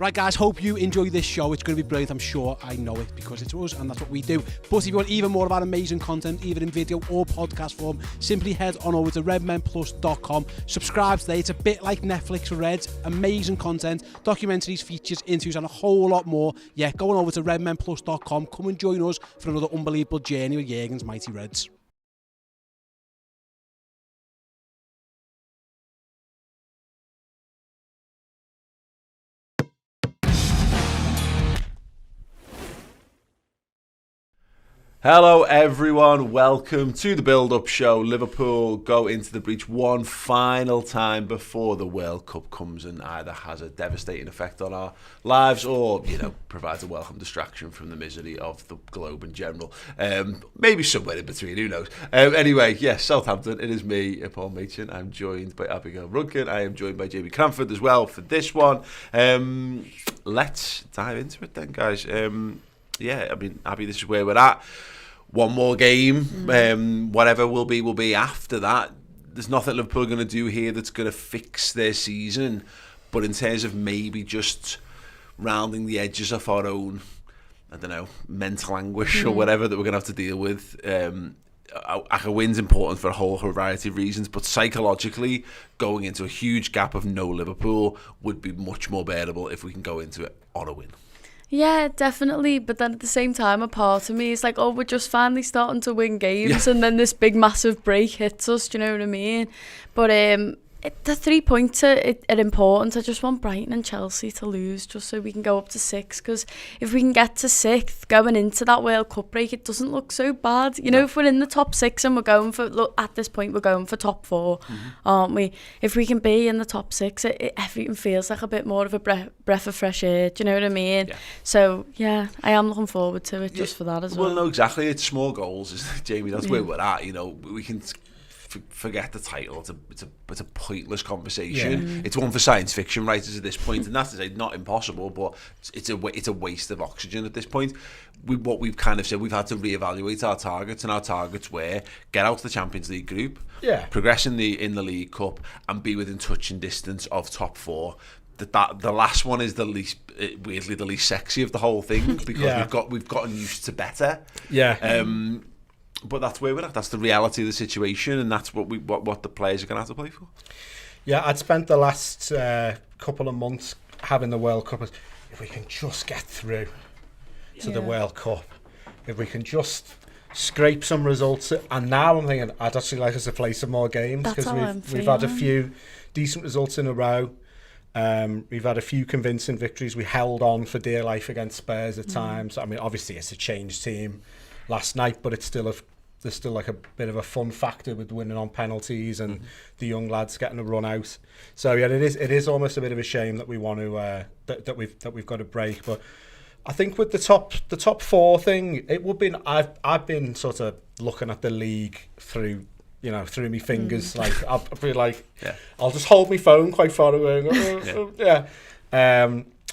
Right, guys, hope you enjoy this show. It's going to be brilliant, I'm sure. I know it because it's us and that's what we do. But if you want even more of our amazing content, either in video or podcast form, simply head on over to redmenplus.com. Subscribe today. It's a bit like Netflix for Reds. Amazing content, documentaries, features, interviews, and a whole lot more. Yeah, go on over to redmenplus.com. Come and join us for another unbelievable journey with Jurgen's mighty Reds. Hello everyone, welcome to the build-up show. Liverpool go into the breach one final time before the World Cup comes and either has a devastating effect on our lives or, provides a welcome distraction from the misery of the globe in general. Maybe somewhere in between, who knows. Anyway, yes, Southampton, it is me, Paul Machin. I'm joined by Abigail Rudkin. I am joined by Jamie Cranford as well for this one. Let's dive into it then, guys. Abby, this is where we're at. One more game, whatever will be after that. There's nothing Liverpool are going to do here that's going to fix their season. But in terms of maybe just rounding the edges of our own, mental anguish or whatever that we're going to have to deal with, a win's important for a whole variety of reasons. But psychologically, going into a huge gap of no Liverpool would be much more bearable if we can go into it on a win. Yeah, definitely. But then at the same time, a part of me is like, we're just finally starting to win games, and then this big massive break hits us. Do you know what I mean? But the 3 points are important. I just want Brighton and Chelsea to lose just so we can go up to 6. Because if we can get to 6th going into that World Cup break, it doesn't look so bad. If we're in the top 6 and we're going for, at this point, we're going for top 4, aren't we? If we can be in the top 6, everything feels like a bit more of a breath of fresh air. Do you know what I mean? Yeah. So, yeah, I am looking forward to it just for that as well. Well, no, exactly. It's small goals, Jamie. That's where we're at. We can forget the title. It's a pointless conversation. It's one for science fiction writers at this point, and that's to say not impossible, but it's a waste of oxygen at this point. What we've kind of said, we've had to reevaluate our targets, and our targets were get out of the Champions League group, progress in the League Cup, and be within touching distance of top 4. The last one is the least sexy of the whole thing because we've gotten used to better. But that's where we're at. That's the reality of the situation, and that's what the players are going to have to play for. Yeah, I'd spent the last couple of months having the World Cup. If we can just get through to the World Cup, if we can just scrape some results, and now I'm thinking I'd actually like us to play some more games because we've had a few decent results in a row. We've had a few convincing victories. We held on for dear life against Spurs at times. I mean, obviously it's a changed team last night, but it's still there's still like a bit of a fun factor with winning on penalties and the young lads getting a run out. So yeah, it is almost a bit of a shame that we want to that we've got a break. But I think with the top 4 thing, it would be. I've been sort of looking at the league through my fingers. Like I'll be like, I'll just hold my phone quite far away.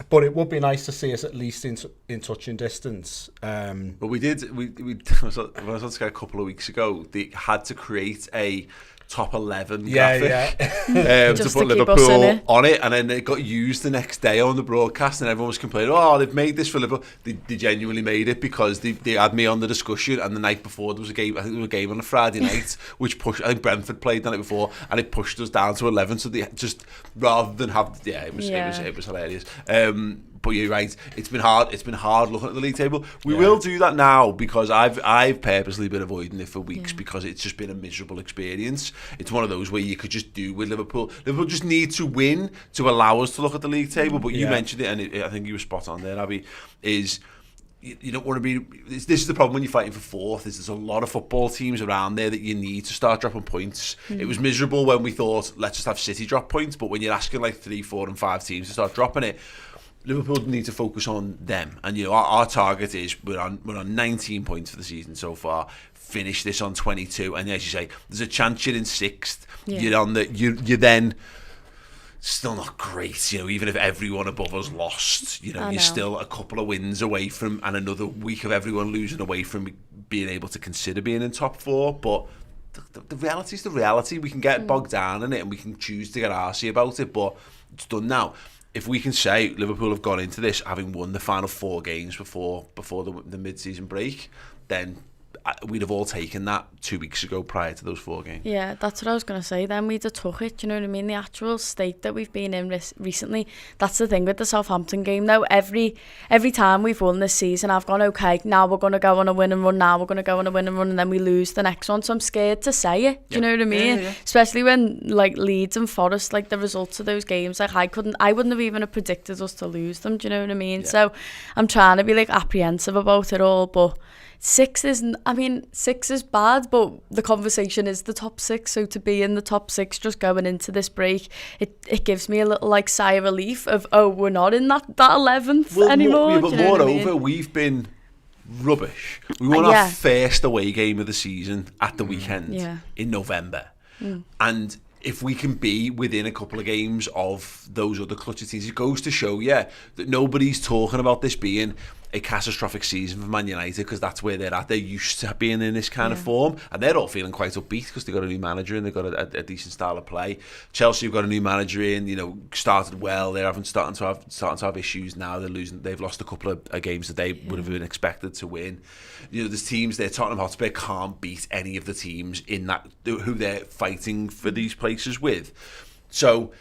But it would be nice to see us at least in touching distance. But we I was on Sky a couple of weeks ago. They had to create a top 11 graphic to put Liverpool on it, and then it got used the next day on the broadcast, and everyone was complaining, they've made this for Liverpool. They genuinely made it because they had me on the discussion, and the night before there was a game, I think there was a game on a Friday night, which pushed, I think Brentford played the night before, and it pushed us down to 11, so they just, rather than have, it was hilarious. But you're right, it's been hard looking at the league table. We will do that now because I've purposely been avoiding it for weeks because it's just been a miserable experience. It's one of those where you could just do with Liverpool. Liverpool just need to win to allow us to look at the league table. But you mentioned it, and I think you were spot on there, Abby, is you don't want to be. This is the problem when you're fighting for 4th. Is there's a lot of football teams around there that you need to start dropping points. It was miserable when we thought let's just have City drop points, but when you're asking like 3, 4, and 5 teams to start dropping it, Liverpool need to focus on them. And our target is we're on 19 points for the season so far. Finish this on 22, and as you say, there's a chance you're in 6th. You're then still not great, even if everyone above us lost, you're still a couple of wins away from, and another week of everyone losing away from being able to consider being in top 4. But the reality is the reality. We can get bogged down in it, and we can choose to get arsey about it, but it's done now. if we can say Liverpool have gone into this having won the final 4 games before the mid-season break, then we'd have all taken that 2 weeks ago prior to those 4 games. Yeah, that's what I was going to say. Then we'd have took it, do you know what I mean? The actual state that we've been in recently, that's the thing with the Southampton game though. Every time we've won this season, I've gone, okay, now we're going to go on a win and run, and then we lose the next one. So I'm scared to say it, do you know what I mean? Yeah. Especially when like Leeds and Forest, like the results of those games, like I wouldn't have even predicted us to lose them, do you know what I mean? Yeah. So I'm trying to be like apprehensive about it all, but 6 is bad, but the conversation is the top 6. So to be in the top 6 just going into this break, it gives me a little like sigh of relief of, oh, we're not in that 11th anymore. But moreover, we've been rubbish. We won our first away game of the season at the weekend in November. And if we can be within a couple of games of those other clutch teams, it goes to show, that nobody's talking about this being a catastrophic season for Man United, because that's where they're at. They're used to being in this kind of form, and they're all feeling quite upbeat because they've got a new manager and they've got a decent style of play. Chelsea have got a new manager in, started well. They're starting to have issues now. They've lost a couple of games that they would have been expected to win. There's teams there. Tottenham Hotspur can't beat any of the teams in that who they're fighting for these places with. So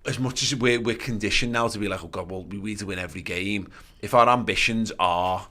as much as we're conditioned now to be like, oh God, well, we need to win every game. If our ambitions have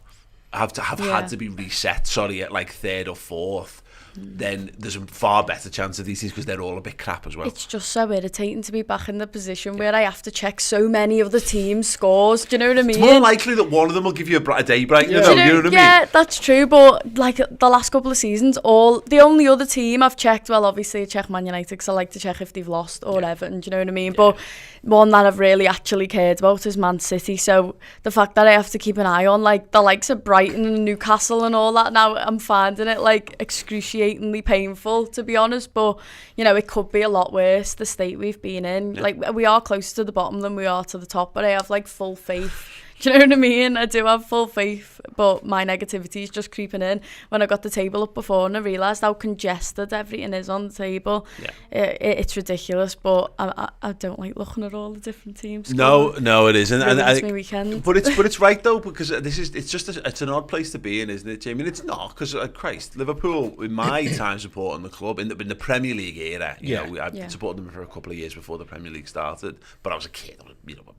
had to be reset, at like 3rd or 4th, then there's a far better chance of these things because they're all a bit crap as well. It's just so irritating to be back in the position where I have to check so many of the team's scores. Do you know what I mean? It's more likely that one of them will give you a day break. You know what I mean? Yeah, that's true. But like the last couple of seasons, the only other team I've checked, well, obviously I check Man United because I like to check if they've lost or Everton. Do you know what I mean? Yeah. But one that I've really actually cared about is Man City. So the fact that I have to keep an eye on like the likes of Brighton and Newcastle and all that, now I'm finding it like excruciatingly painful, to be honest. But it could be a lot worse, the state we've been in. Like we are closer to the bottom than we are to the top, but I have like full faith. Do you know what I mean? I do have full faith, but my negativity is just creeping in. When I got the table up before and I realised how congested everything is on the table, it's ridiculous. But I don't like looking at all the different teams. No, it isn't. It's my weekend. But it's right though, because it's an odd place to be in, isn't it, Jamie? And it's not, because Christ, Liverpool, in my time supporting the club in the Premier League era, I supported them for a couple of years before the Premier League started. But I was a kid,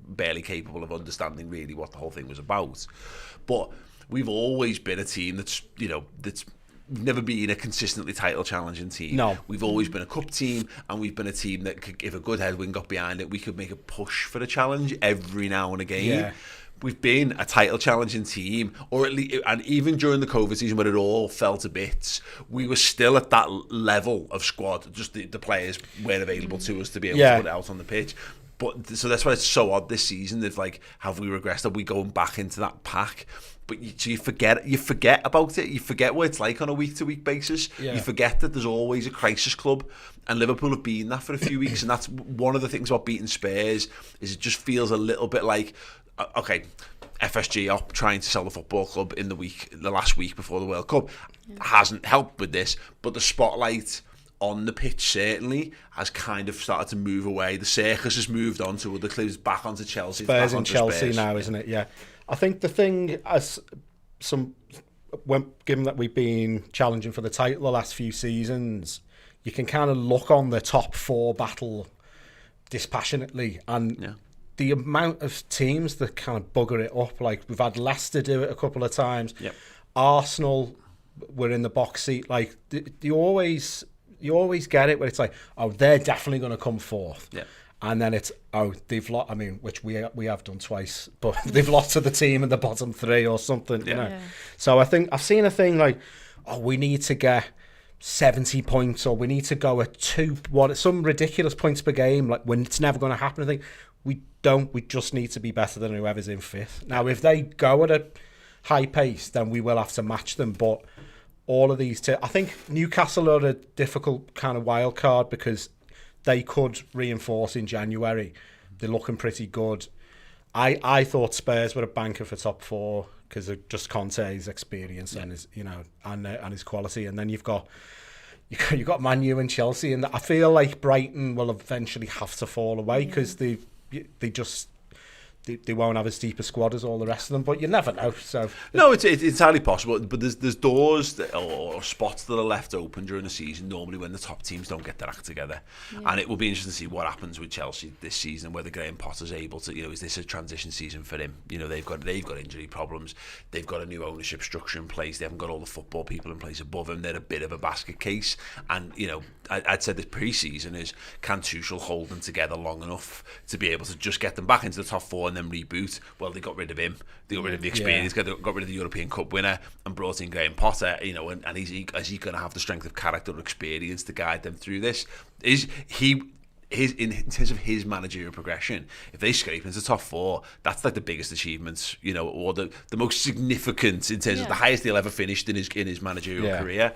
barely capable of understanding really what the whole thing was about. But we've always been a team that's never been a consistently title challenging team. No. We've always been a cup team, and we've been a team that could, if a good headwind got behind it, we could make a push for the challenge every now and again. Yeah. We've been a title challenging team, or at least, and even during the COVID season when it all fell to bits, we were still at that level of squad. Just the players weren't available to us to be able to put it out on the pitch. But so that's why it's so odd this season. It's like, have we regressed? Are we going back into that pack? But you forget about it. You forget what it's like on a week-to-week basis. Yeah. You forget that there's always a crisis club, and Liverpool have been that for a few weeks. And that's one of the things about beating Spurs, is it just feels a little bit like, okay, FSG are trying to sell the football club in the last week before the World Cup. Hasn't helped with this, but the spotlight on the pitch certainly has kind of started to move away. The circus has moved on to other clubs, back onto Chelsea. Spurs and Chelsea now, isn't it? Yeah. I think the thing, given that we've been challenging for the title the last few seasons, you can kind of look on the top 4 battle dispassionately, and the amount of teams that kind of bugger it up, like we've had Leicester do it a couple of times. Yep. Arsenal were in the box seat. Like you always get it where it's like, oh, they're definitely going to come fourth. Yeah. And then it's, oh, they've lost, which we have done twice, but they've lost to the team in the bottom 3 or something, you know. Yeah. So I think I've seen a thing like, oh, we need to get 70 points, or we need to go at some ridiculous points per game, like when it's never going to happen. I think we just need to be better than whoever's in 5th. Now, if they go at a high pace, then we will have to match them, but all of these I think Newcastle are a difficult kind of wild card because they could reinforce in January. They're looking pretty good. I thought Spurs were a banker for top 4 because of just Conte's experience and his and his quality. And then you've got Man U and Chelsea, and I feel like Brighton will eventually have to fall away because they've they won't have as deep a squad as all the rest of them, but you never know. So no, it's entirely possible. But there's doors or spots that are left open during the season normally when the top teams don't get their act together, and it will be interesting to see what happens with Chelsea this season. Whether Graham Potter's able to, is this a transition season for him? They've got injury problems. They've got a new ownership structure in place. They haven't got all the football people in place above him. They're a bit of a basket case, and I'd said this pre-season is, can Tuchel hold them together long enough to be able to just get them back into the top 4 and then reboot? Well, they got rid of him. They got rid of the experience. Got rid of the European Cup winner and brought in Graham Potter. And is he going to have the strength of character or experience to guide them through this? In terms of his managerial progression, if they scrape into the top 4, that's like the biggest achievements, or the most significant in terms of the highest he'll ever finished in his managerial career.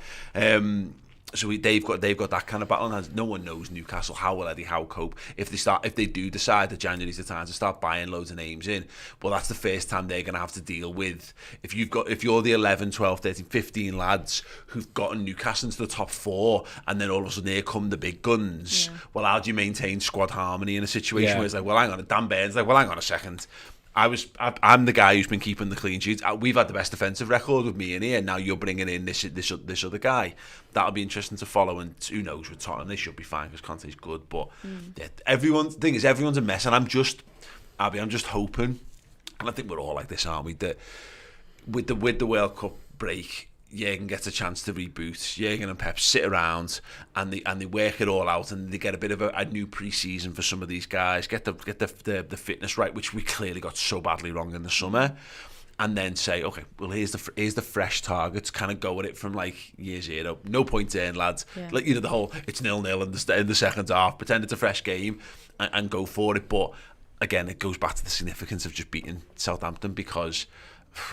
So they've got that kind of battle, and no one knows Newcastle. How will Eddie Howe cope if they do decide that January's the time to start buying loads of names in? Well, that's the first time they're going to have to deal with, if you're the 11, 12, 13, 15 lads who've gotten Newcastle into the top 4, and then all of a sudden here come the big guns. Well, how do you maintain squad harmony in a situation where it's like, well, hang on, Dan Burns, like, well, hang on a second. I'm the guy who's been keeping the clean sheets. We've had the best defensive record with me in here. Now you're bringing in this other guy. That'll be interesting to follow. And who knows with Tottenham, they should be fine because Conte's good. But the thing is, everyone's a mess, and I'm just hoping, and I think we're all like this, aren't we? That with the World Cup break, Jurgen gets a chance to reboot. Jurgen and Pep sit around and they work it all out, and they get a bit of a new pre-season for some of these guys. Get the fitness right, which we clearly got so badly wrong in the summer, and then say, okay, well here's the fresh targets. Kind of go at it from like year 0. No point in, lads. Like the whole it's 0-0 in the second half. Pretend it's a fresh game and go for it. But again, it goes back to the significance of just beating Southampton, because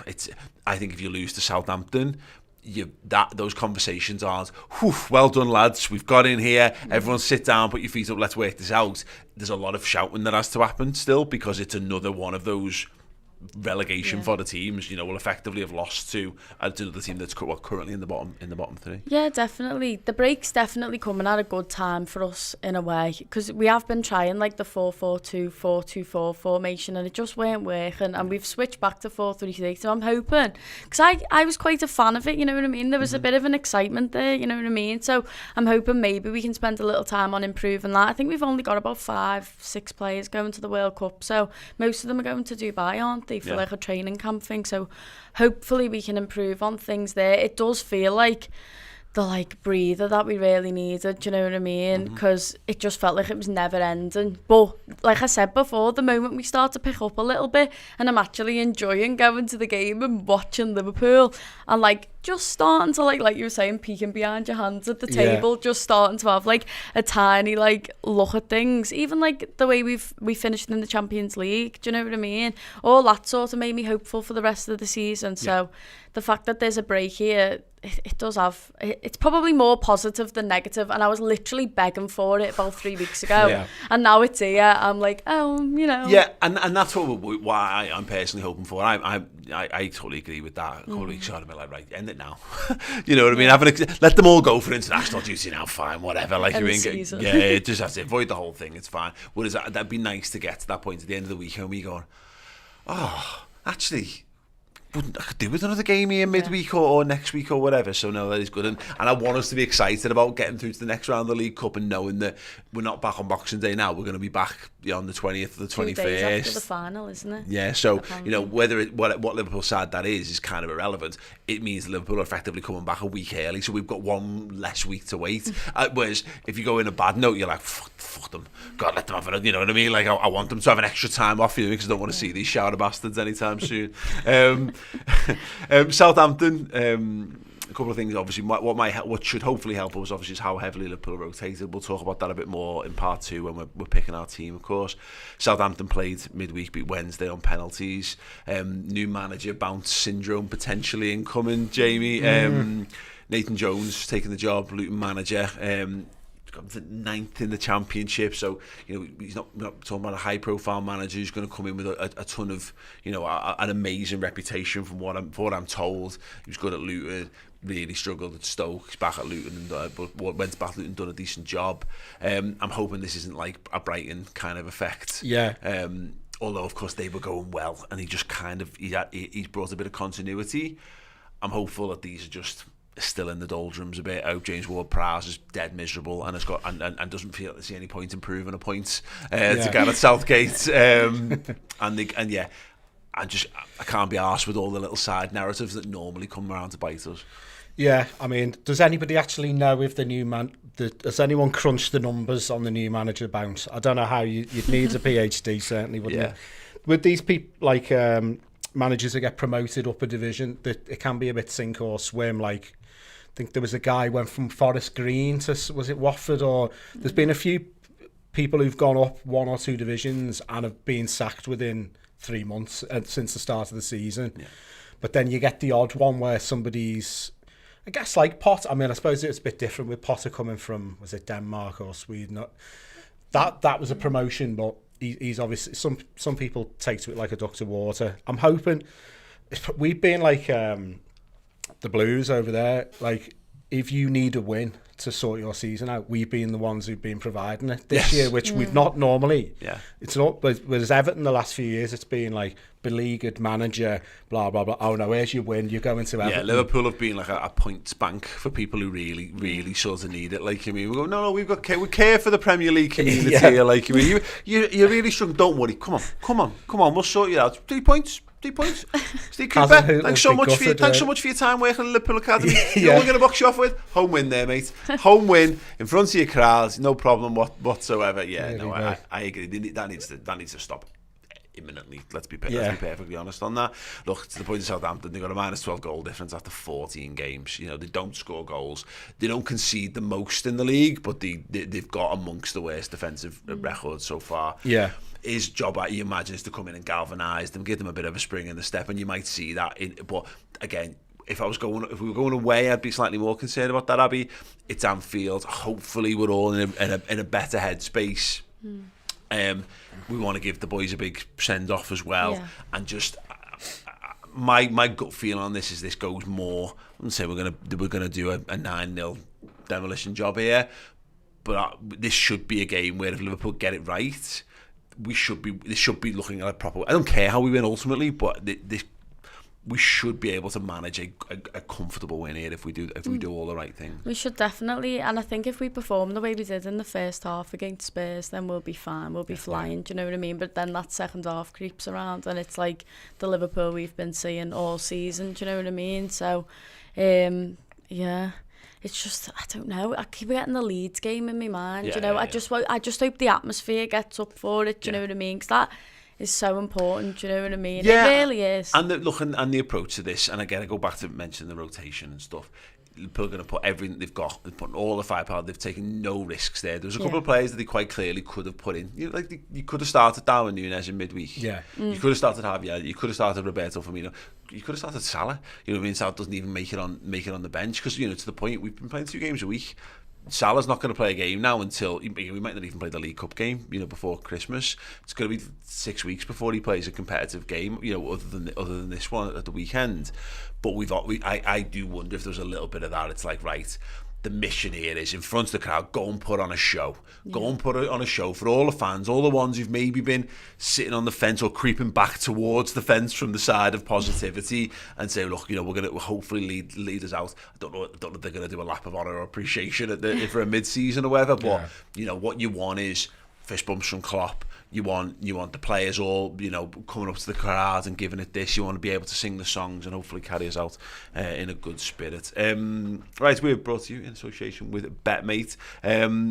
I think if you lose to Southampton, those conversations aren't, well done lads, we've got in here, everyone sit down, put your feet up, let's work this out. There's a lot of shouting that has to happen still, because it's another one of those relegation for the teams, will effectively have lost to another team that's currently in the bottom 3. Yeah, definitely. The break's definitely coming at a good time for us in a way, because we have been trying like the 4-4-2, 4-2-4 formation, and it just weren't working, and we've switched back to 4-3-3. So I'm hoping, because I was quite a fan of it, you know what I mean? There was a bit of an excitement there, you know what I mean? So I'm hoping maybe we can spend a little time on improving that. I think we've only got about 5-6 players going to the World Cup, so most of them are going to Dubai, aren't they, for like a training camp thing. So hopefully we can improve on things there. It does feel like the like breather that we really needed, do you know what I mean? Because it just felt like it was never ending. But like I said before, the moment we start to pick up a little bit, and I'm actually enjoying going to the game and watching Liverpool, and like just starting to like you were saying, peeking behind your hands at the table, just starting to have like a tiny like look at things, even like the way we finished in the Champions League, do you know what I mean? All that sort of made me hopeful for the rest of the season. So the fact that there's a break here, it does have, it's probably more positive than negative, and I was literally begging for it about 3 weeks ago, and now it's here. I'm like, and that's why I'm personally hoping for. I totally agree with that. A couple of weeks on, I'm like, right, end it now. You know what I mean? Let them all go for international duty now. Fine, whatever. Like you mean, just have to avoid the whole thing. It's fine. Whereas that'd be nice to get to that point at the end of the week, and we go, oh, actually, I could do with another game here midweek or next week or whatever. So no, that is good, and I want us to be excited about getting through to the next round of the League Cup, and knowing that we're not back on Boxing Day now. We're going to be back on the 20th or the 21st. 2 days after the final, isn't it? Yeah. So whether what Liverpool side that is kind of irrelevant. It means Liverpool are effectively coming back a week early, so we've got one less week to wait. Whereas if you go in a bad note, you're like, fuck them. God, let them have it. You know what I mean? Like I want them to have an extra time off, because I don't want to see these shower bastards anytime soon. Southampton, a couple of things. Obviously, what should hopefully help us obviously is how heavily Liverpool rotated. We'll talk about that a bit more in part 2 when we're picking our team, of course. Southampton played midweek, beat Wednesday on penalties. New manager bounce syndrome potentially incoming. Jamie, Nathan Jones taking the job, Luton manager. got the 9th in the Championship, so he's not talking about a high-profile manager who's going to come in with a ton of an amazing reputation from what I'm told. He was good at Luton, really struggled at Stoke. He's back at Luton, but went back to Luton, done a decent job. I'm hoping this isn't like a Brighton kind of effect. Yeah. Although of course they were going well, and he just he's brought a bit of continuity. I'm hopeful that these are just still in the doldrums a bit. I hope James Ward-Prowse is dead miserable and has got and doesn't feel to see any point in proving a point to Gareth Southgate. I can't be arsed with all the little side narratives that normally come around to bite us. Yeah, I mean, does anybody actually know if the new man? Has anyone crunched the numbers on the new manager bounce? I don't know how you'd need a PhD, certainly, wouldn't you? With these people, like managers that get promoted up a division, that it can be a bit sink or swim. Like, I think there was a guy who went from Forest Green to, was it Watford? Or there's been a few people who've gone up 1 or 2 divisions and have been sacked within 3 months since the start of the season. Yeah. But then you get the odd one where somebody's, I guess, like Potter. I mean, I suppose it's a bit different with Potter coming from, was it Denmark or Sweden? That was a promotion, but he's obviously, some people take to it like a duck to water. I'm hoping, we've been like the Blues over there. Like, if you need a win to sort your season out, we've been the ones who've been providing it this year, which we've not normally. Yeah, it's not. But with Everton the last few years, it's been like beleaguered manager, blah blah blah. Oh no, where's your win? You're going to Everton. Yeah, Liverpool have been like a points bank for people who really sort of need it. Like, I mean, we go, no, we care for the Premier League community. Yeah. Like, I mean, you're really struggling. Don't worry. Come on. We'll sort you out. 3 points. 3 points. Steve Cooper, thanks so much for your time working at Liverpool Academy. You know what we're going to box you off with? Home win there, mate. Home win in front of your crowds, no problem whatsoever. Yeah, no, I agree. That needs to stop imminently. Let's be perfectly honest on that. Look, to the point of Southampton, they've got a -12 goal difference after 14 games. They don't score goals. They don't concede the most in the league, but they've got amongst the worst defensive records so far. Yeah. His job, you imagine, is to come in and galvanise them, give them a bit of a spring in the step, and you might see that. But again, if we were going away, I'd be slightly more concerned about that, Abby. It's Anfield. Hopefully, we're all in a better headspace. We want to give the boys a big send off as well, and just my gut feeling on this is this goes more. I wouldn't say we're gonna do a 9-0 demolition job here, but this should be a game where if Liverpool get it right, this should be looking at a proper. I don't care how we win ultimately, but we should be able to manage a comfortable win here if we do all the right things. We should definitely, and I think if we perform the way we did in the first half against Spurs, then we'll be fine. We'll be flying. Do you know what I mean? But then that second half creeps around, and it's like the Liverpool we've been seeing all season. Do you know what I mean? So, it's just, I don't know. I keep getting the Leeds game in my mind. I just hope the atmosphere gets up for it. Do you know what I mean? Because that is so important. Do you know what I mean? Yeah, it really is. And the approach to this, and again, I go back to mentioning the rotation and stuff. Liverpool are going to put everything they've got. They've put all the firepower. They've taken no risks there. There's a couple of players that they quite clearly could have put in. You could have started Darwin Núñez in midweek. Yeah. You could have started Javier. You could have started Roberto Firmino. You could have started Salah. You know what I mean? Salah doesn't even make it on the bench because to the point we've been playing 2 games a week. Salah's not going to play a game now until we might not even play the League Cup game, before Christmas. It's going to be 6 weeks before he plays a competitive game, other than this one at the weekend. But I do wonder if there's a little bit of that. It's like, right, the mission here is in front of the crowd, go and put on a show. Yeah. Go and put it on a show for all the fans, all the ones who've maybe been sitting on the fence or creeping back towards the fence from the side of positivity, and say, look, we're going to hopefully lead us out. I don't know if they're going to do a lap of honour or appreciation for a mid-season or whatever, but what you want is fist bumps from Klopp. You want the players all coming up to the crowd and giving it this. You want to be able to sing the songs and hopefully carry us out in a good spirit. Right, we're brought to you in association with BetMate.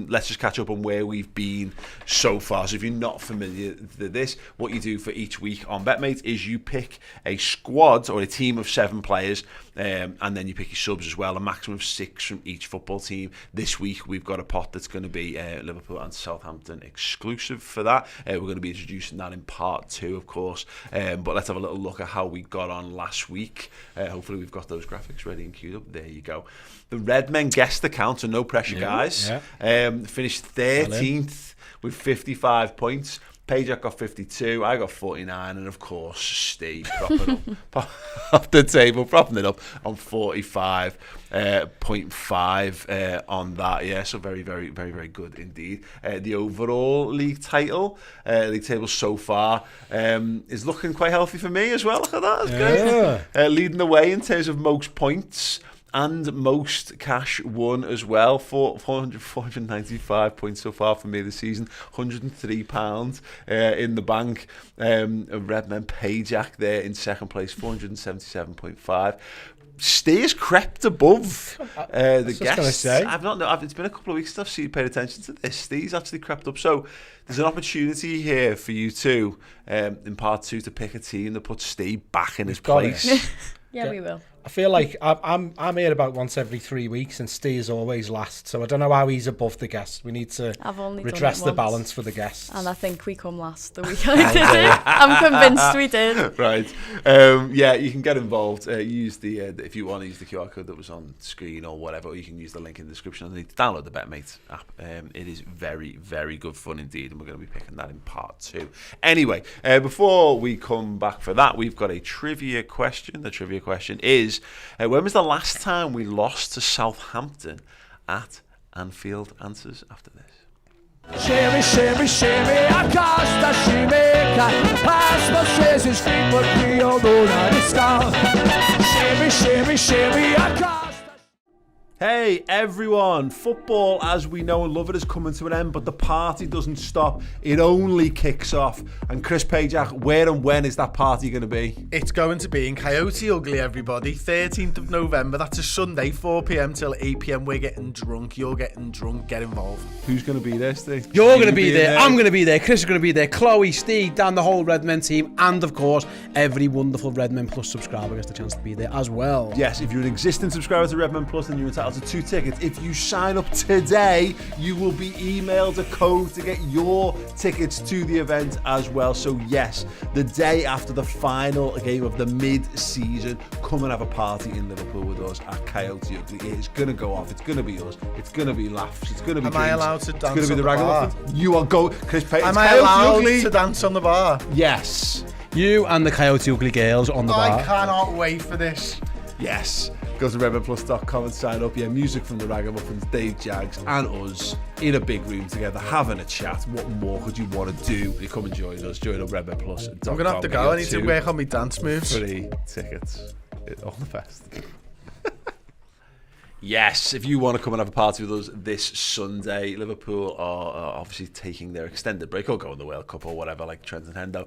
Let's just catch up on where we've been so far. So if you're not familiar with this, what you do for each week on BetMate is you pick a squad or a team of 7 players, and then you pick your subs as well, a maximum of 6 from each football team. This week we've got a pot that's going to be Liverpool and Southampton exclusive for that. We're going to be introducing that in part 2, of course. But let's have a little look at how we got on last week. Hopefully we've got those graphics ready and queued up. There you go. The Redmen guessed the count, so no pressure, guys. Finished 13th with 55 points. Pajak got 52, I got 49, and of course Steve propping up off the table, propping it up on 45.5 on that. Yeah, so very, very, very, very good indeed. The overall league table so far is looking quite healthy for me as well. Look at that, that's great. Leading the way in terms of most points and most cash won as well. 495 points so far for me this season. £103 in the bank. Redmen Pajak there in second place, 477.5. Stays crept above the guests. I've not know. It's been a couple of weeks since I've paid attention to this. Stays actually crept up. So there's an opportunity here for you two in part 2 to pick a team that puts Steve back in his place. Yeah, we will. I feel like I'm here about once every 3 weeks, and Steve's always last. So I don't know how he's above the guests. We need to redress the balance for the guests. And I think we come last the week I did it. I'm convinced we did. Right. Yeah, you can get involved. Use the if you want to use the QR code that was on screen or whatever, or you can use the link in the description underneath. Download the BetMate app. It is very, very good fun indeed, and we're going to be picking that in part 2. Anyway, before we come back for that, we've got a trivia question. The trivia question is, when was the last time we lost to Southampton at Anfield? Answers after this. Shimmy, shimmy, shimmy, Acosta, Shimeka. Passport says his feet, but we all know that it's gone. Shimmy, shimmy, shimmy, Acosta. Hey everyone, football as we know and love it is coming to an end, but the party doesn't stop, it only kicks off. And Chris Pajak, where and when is that party going to be? It's going to be in Coyote Ugly, everybody, 13th of November, that's a Sunday, 4pm till 8pm, we're getting drunk, you're getting drunk, get involved. Who's going to be there, Steve? You're going to be there, I'm going to be there, Chris is going to be there, Chloe, Steve, Dan, the whole Redmen team, and of course, every wonderful Redmen Plus subscriber gets the chance to be there as well. Yes, if you're an existing subscriber to Redmen Plus, then you're entitled to 2 tickets. If you sign up today, you will be emailed a code to get your tickets to the event as well. So yes, the day after the final game of the mid-season, come and have a party in Liverpool with us at Coyote Ugly. It's going to go off. It's going to be us. It's going to be laughs. It's going to be Am drinks. I allowed to dance it's going to be on the the bar? You are going, Chris Payton. Am I allowed to dance on the bar? Yes. You and the Coyote Ugly girls on the bar. I cannot wait for this. Yes. Go to redmenplus.com and sign up. Yeah, music from the Ragamuffins, Dave Jags, and us in a big room together, having a chat. What more could you want to do? You come and join us. Join up redmenplus.com. I'm going to have to go. I need to work on my dance moves. Free tickets. All the best. Yes, if you want to come and have a party with us this Sunday, Liverpool are obviously taking their extended break or going to the World Cup or whatever, like Trent and Hendo.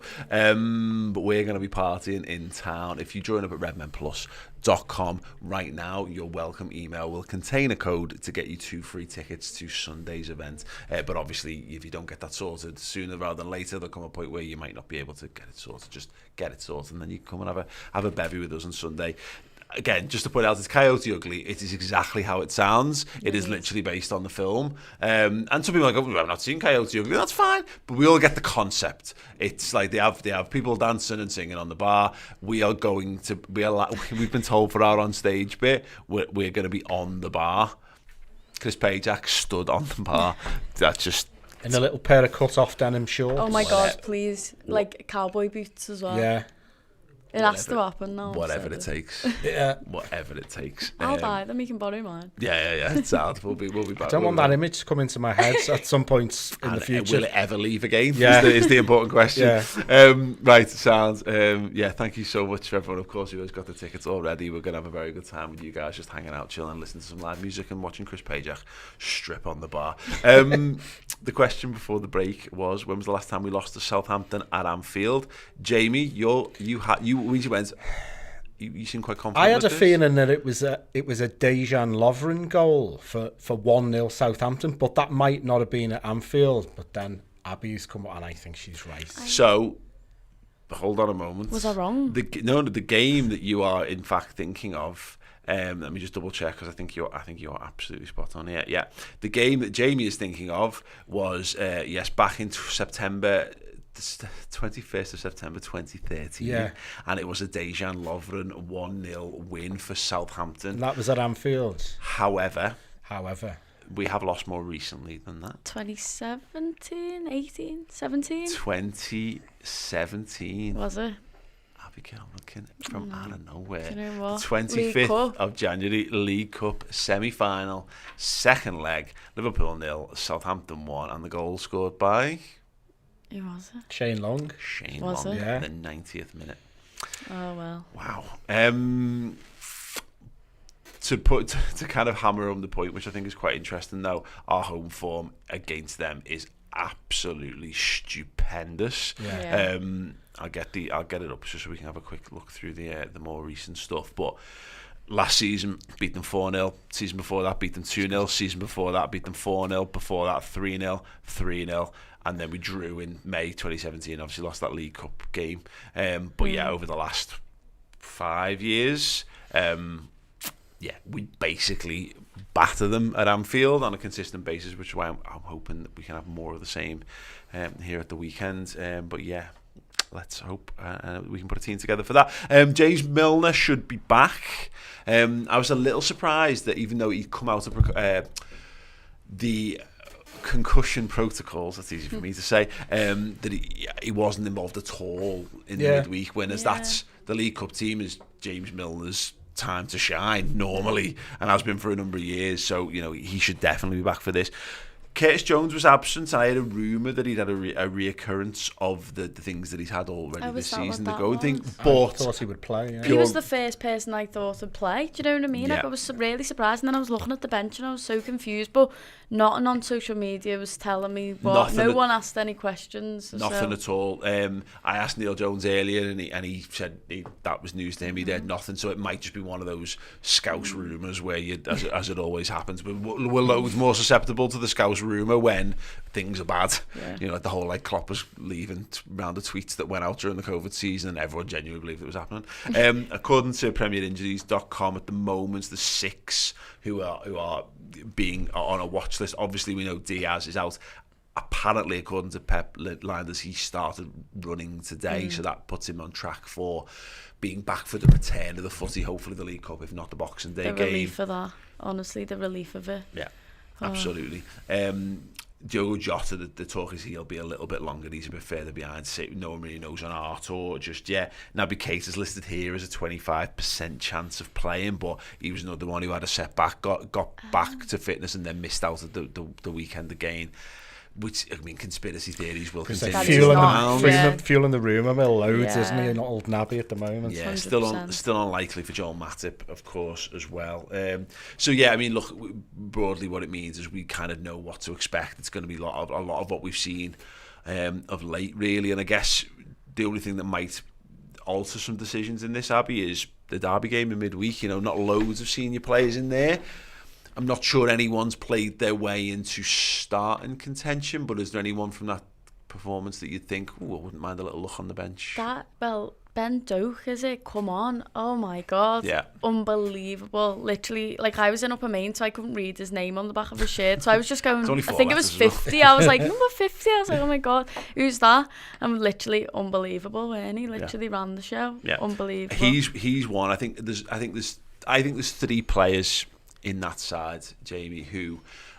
But we're going to be partying in town. If you join up at redmenplus.com right now, your welcome email will contain a code to get you 2 free tickets to Sunday's event. But obviously, if you don't get that sorted sooner rather than later, there'll come a point where you might not be able to get it sorted. Just get it sorted, and then you can come and have a bevy with us on Sunday. Again, just to point out, it's Coyote Ugly. It is exactly how it sounds. It is literally based on the film. And some people are like, oh, I've not seen Coyote Ugly. That's fine. But we all get the concept. It's like they have people dancing and singing on the bar. We've been told for our on-stage bit, we're going to be on the bar. Chris Pajak stood on the bar. That's just... In a little pair of cut-off denim shorts. Oh my God, please. Like cowboy boots as well. Yeah. It has to happen now. Whatever it takes. Yeah. Whatever it takes. I'll buy them. You can borrow mine. Yeah. It's sad. We'll be back. I don't want that image to come into my head at some point in the future. Will it ever leave again? Yeah. Is the important question. Yeah. Right, sounds. Thank you so much for everyone. Of course, you guys got the tickets already. We're going to have a very good time with you guys, just hanging out, chilling, listening to some live music and watching Chris Pajak strip on the bar. The question before the break was, when was the last time we lost to Southampton at Anfield? Jamie, you seem quite confident. I had a this. feeling that it was a Dejan Lovren goal for 1-0 Southampton, but that might not have been at Anfield. But then Abby's come on, and I think she's right. So, hold on a moment. Was I wrong? The game that you are in fact thinking of. Let me just double check, because I think you're absolutely spot on here. Yeah, the game that Jamie is thinking of was back in September 21st of September 2013, and it was a Dejan Lovren 1-0 win for Southampton. And that was at Anfield. However, we have lost more recently than that. 2017, 18, 17? 2017. Was it? Abigail looking from out of nowhere. Do you know what? 25th of January, League Cup semi-final, second leg, Liverpool 0, Southampton 1, and the goal scored by... Who was it? Shane Long. Shane was Long it? in the 90th minute. Oh, well. Wow. To kind of hammer home the point, which I think is quite interesting though, our home form against them is absolutely stupendous. Yeah. I'll get it up just so we can have a quick look through the more recent stuff. But last season beat them 4-0. Season before that beat them 2-0. Season before that beat them 4-0. Before that 3-0, 3-0. And then we drew in May 2017. Obviously lost that League Cup game. But yeah, over the last 5 years, we basically batter them at Anfield on a consistent basis, which is why I'm hoping that we can have more of the same here at the weekend. But yeah, let's hope we can put a team together for that. James Milner should be back. I was a little surprised that even though he'd come out of the concussion protocols, that's easy for me to say, that he wasn't involved at all in the midweek, whereas that's the League Cup team is James Milner's time to shine normally, and has been for a number of years, so he should definitely be back for this. Curtis Jones was absent. I had a rumour that he'd had a reoccurrence of the things that he's had already this season, the goal thing. But I thought he would play. Yeah. He was the first person I thought would play. Do you know what I mean? Yeah. I was really surprised, and then I was looking at the bench and I was so confused. But nothing on social media was telling me what. No one asked any questions. Nothing at all. I asked Neil Jones earlier, and he said that was news to him. He did nothing. So it might just be one of those Scouse rumours where as it always happens. But we're loads more susceptible to the Scouse rumour when things are bad. Yeah. Like the whole Klopp was leaving round of tweets that went out during the COVID season, and everyone genuinely believed it was happening. According to PremierInjuries.com, at the moment, there's 6 who are being on a watch list. Obviously, we know Diaz is out. Apparently, according to Pep Linders, he started running today, so that puts him on track for being back for the return of the footy, hopefully the League Cup, if not the Boxing Day game. The relief of that, honestly, the relief of it. Yeah, absolutely. Diogo Jota, the talk is he'll be a little bit longer. He's a bit further behind. No one really knows on our tour just yet. Naby Keita's listed here as a 25% chance of playing, but he was another one who had a setback, got back to fitness and then missed out at the weekend again. Which, I mean, conspiracy theories will continue. Fueling the rumour mill loads, isn't he? Not old Naby at the moment. Yeah, still unlikely for Joel Matip, of course, as well. So yeah, I mean, look, broadly what it means is we kind of know what to expect. It's going to be a lot of what we've seen of late, really. And I guess the only thing that might alter some decisions in this, Abby, is the derby game in midweek. Not loads of senior players in there. I'm not sure anyone's played their way into starting contention, but is there anyone from that performance that you'd think, I wouldn't mind a little look on the bench? Ben Doak, is it? Come on. Oh my God. Yeah. Unbelievable. Literally, I was in Upper Main, so I couldn't read his name on the back of his shirt. So I was just going, I think it was 50. I was like, number 50. I was like, oh my God, who's that? And literally unbelievable, weren't he? Literally ran the show. Yeah. Unbelievable. He's one. I think there's 3 players in that side, Jamie, who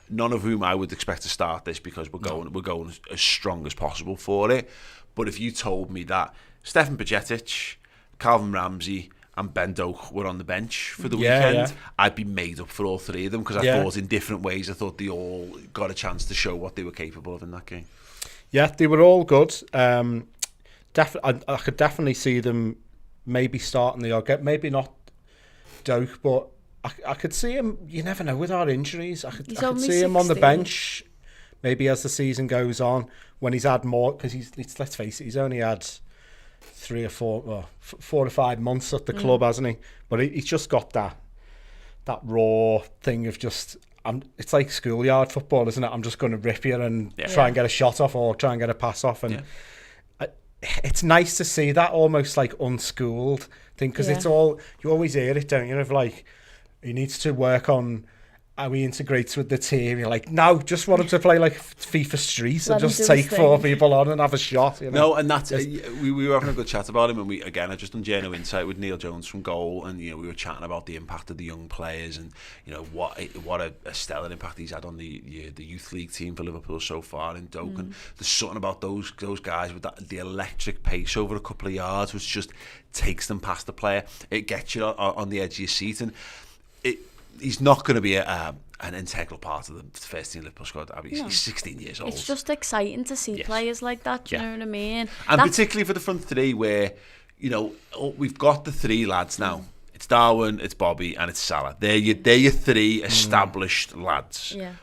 none of whom I would expect to start this because we're going as strong as possible for it. But if you told me that Stefan Bajcetic, Calvin Ramsey and Ben Doak were on the bench for the weekend, I'd be made up for all 3 of them because I thought in different ways, I thought they all got a chance to show what they were capable of in that game. Yeah, they were all good. I could definitely see them maybe starting the odd game, maybe not Doak, but I could see him, you never know with our injuries, I could see him on the bench maybe as the season goes on when he's had more, because let's face it, he's only had 4 or 5 months at the club, hasn't he? But he's just got that raw thing of just, it's like schoolyard football, isn't it? I'm just going to rip you and try and get a shot off or try and get a pass off, and it's nice to see that almost like unschooled thing, because it's all, you always hear it, don't you, of he needs to work on how he integrates with the team. You're like, no, just want him to play like FIFA Street and just take 4 people on and have a shot. You know? No, and that's we were having a good chat about him, and I just done Journal Insight with Neil Jones from goal, and we were chatting about the impact of the young players, and what a stellar impact he's had on the youth league team for Liverpool so far in Doak, and there's something about those guys with the electric pace over a couple of yards, which just takes them past the player. It gets you on the edge of your seat, and he's not going to be an integral part of the first team Liverpool squad. He's 16 years old. It's just exciting to see players like that, do you know what I mean? And particularly for the front three where, we've got the 3 lads now. It's Darwin, it's Bobby, and it's Salah. They're your 3 established lads. Yeah.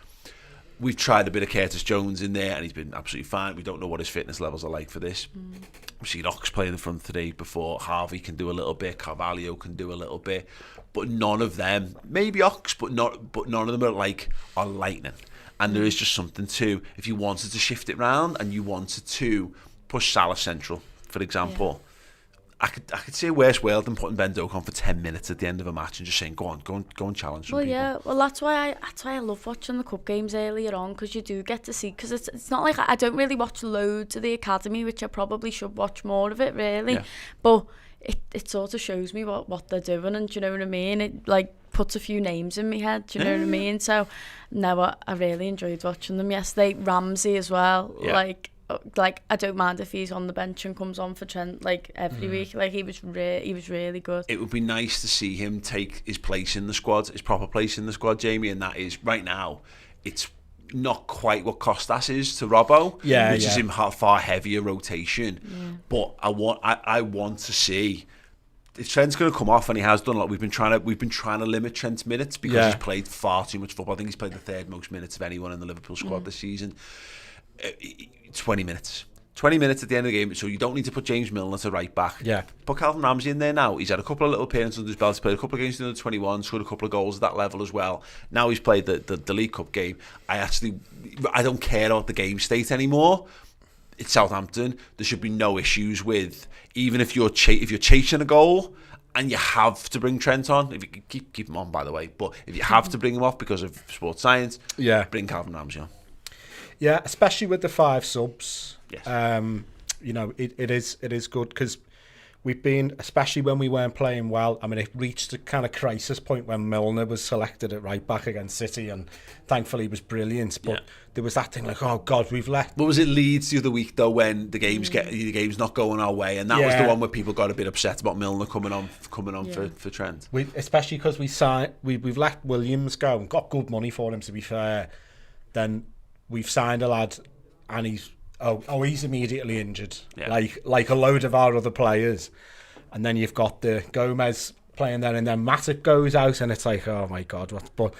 We've tried a bit of Curtis Jones in there, and he's been absolutely fine. We don't know what his fitness levels are like for this. We've seen Ox play in the front 3 before. Harvey can do a little bit. Carvalho can do a little bit. But none of them, maybe Ox, but none of them are lightning. And there is just something to, if you wanted to shift it round and you wanted to push Salah central, for example, I could see a worse world than putting Ben Doak on for 10 minutes at the end of a match and just saying, go and challenge some people. Yeah, well that's why I love watching the cup games earlier on, because you do get to see, because it's not like I don't really watch loads of the academy, which I probably should watch more of it really, but it sort of shows me what they're doing, and do you know what I mean? It like puts a few names in my head, do you know what I mean? So no, I really enjoyed watching them yesterday. Ramsey as well, like I don't mind if he's on the bench and comes on for Trent like every week. Like he was really good. It would be nice to see him take his place in the squad, his proper place in the squad, Jamie, and that is right now it's not quite what Costas is to Robbo, which is in far heavier rotation. But I want to see if Trent's going to come off, and he has done a lot. We've been trying to limit Trent's minutes because he's played far too much football. I think he's played the 3rd most minutes of anyone in the Liverpool squad this season. 20 minutes. 20 minutes at the end of the game, so you don't need to put James Milner to right back. Put Calvin Ramsey in there now. He's had a couple of little appearances under his belt. He's played a couple of games in the 21, scored a couple of goals at that level as well. Now he's played the League Cup game. I don't care about the game state anymore. It's Southampton. There should be no issues with, even if you're chasing a goal and you have to bring Trent on, if you keep him on by the way, but if you have to bring him off because of sports science, bring Calvin Ramsey on. Yeah, especially with the 5 subs. Yes. It is good because we've been, especially when we weren't playing well. I mean, it reached a kind of crisis point when Milner was selected at right back against City, and thankfully he was brilliant. But there was that thing like, oh God, we've let. What was it, Leeds the other week though, when the game's not going our way, and that was the one where people got a bit upset about Milner coming on for Trent. Especially because we've let Williams go and got good money for him. To be fair, then we've signed a lad, and he's immediately injured, like a load of our other players. And then you've got the Gomez playing there, and then Matic goes out, and it's like, oh my God, what? But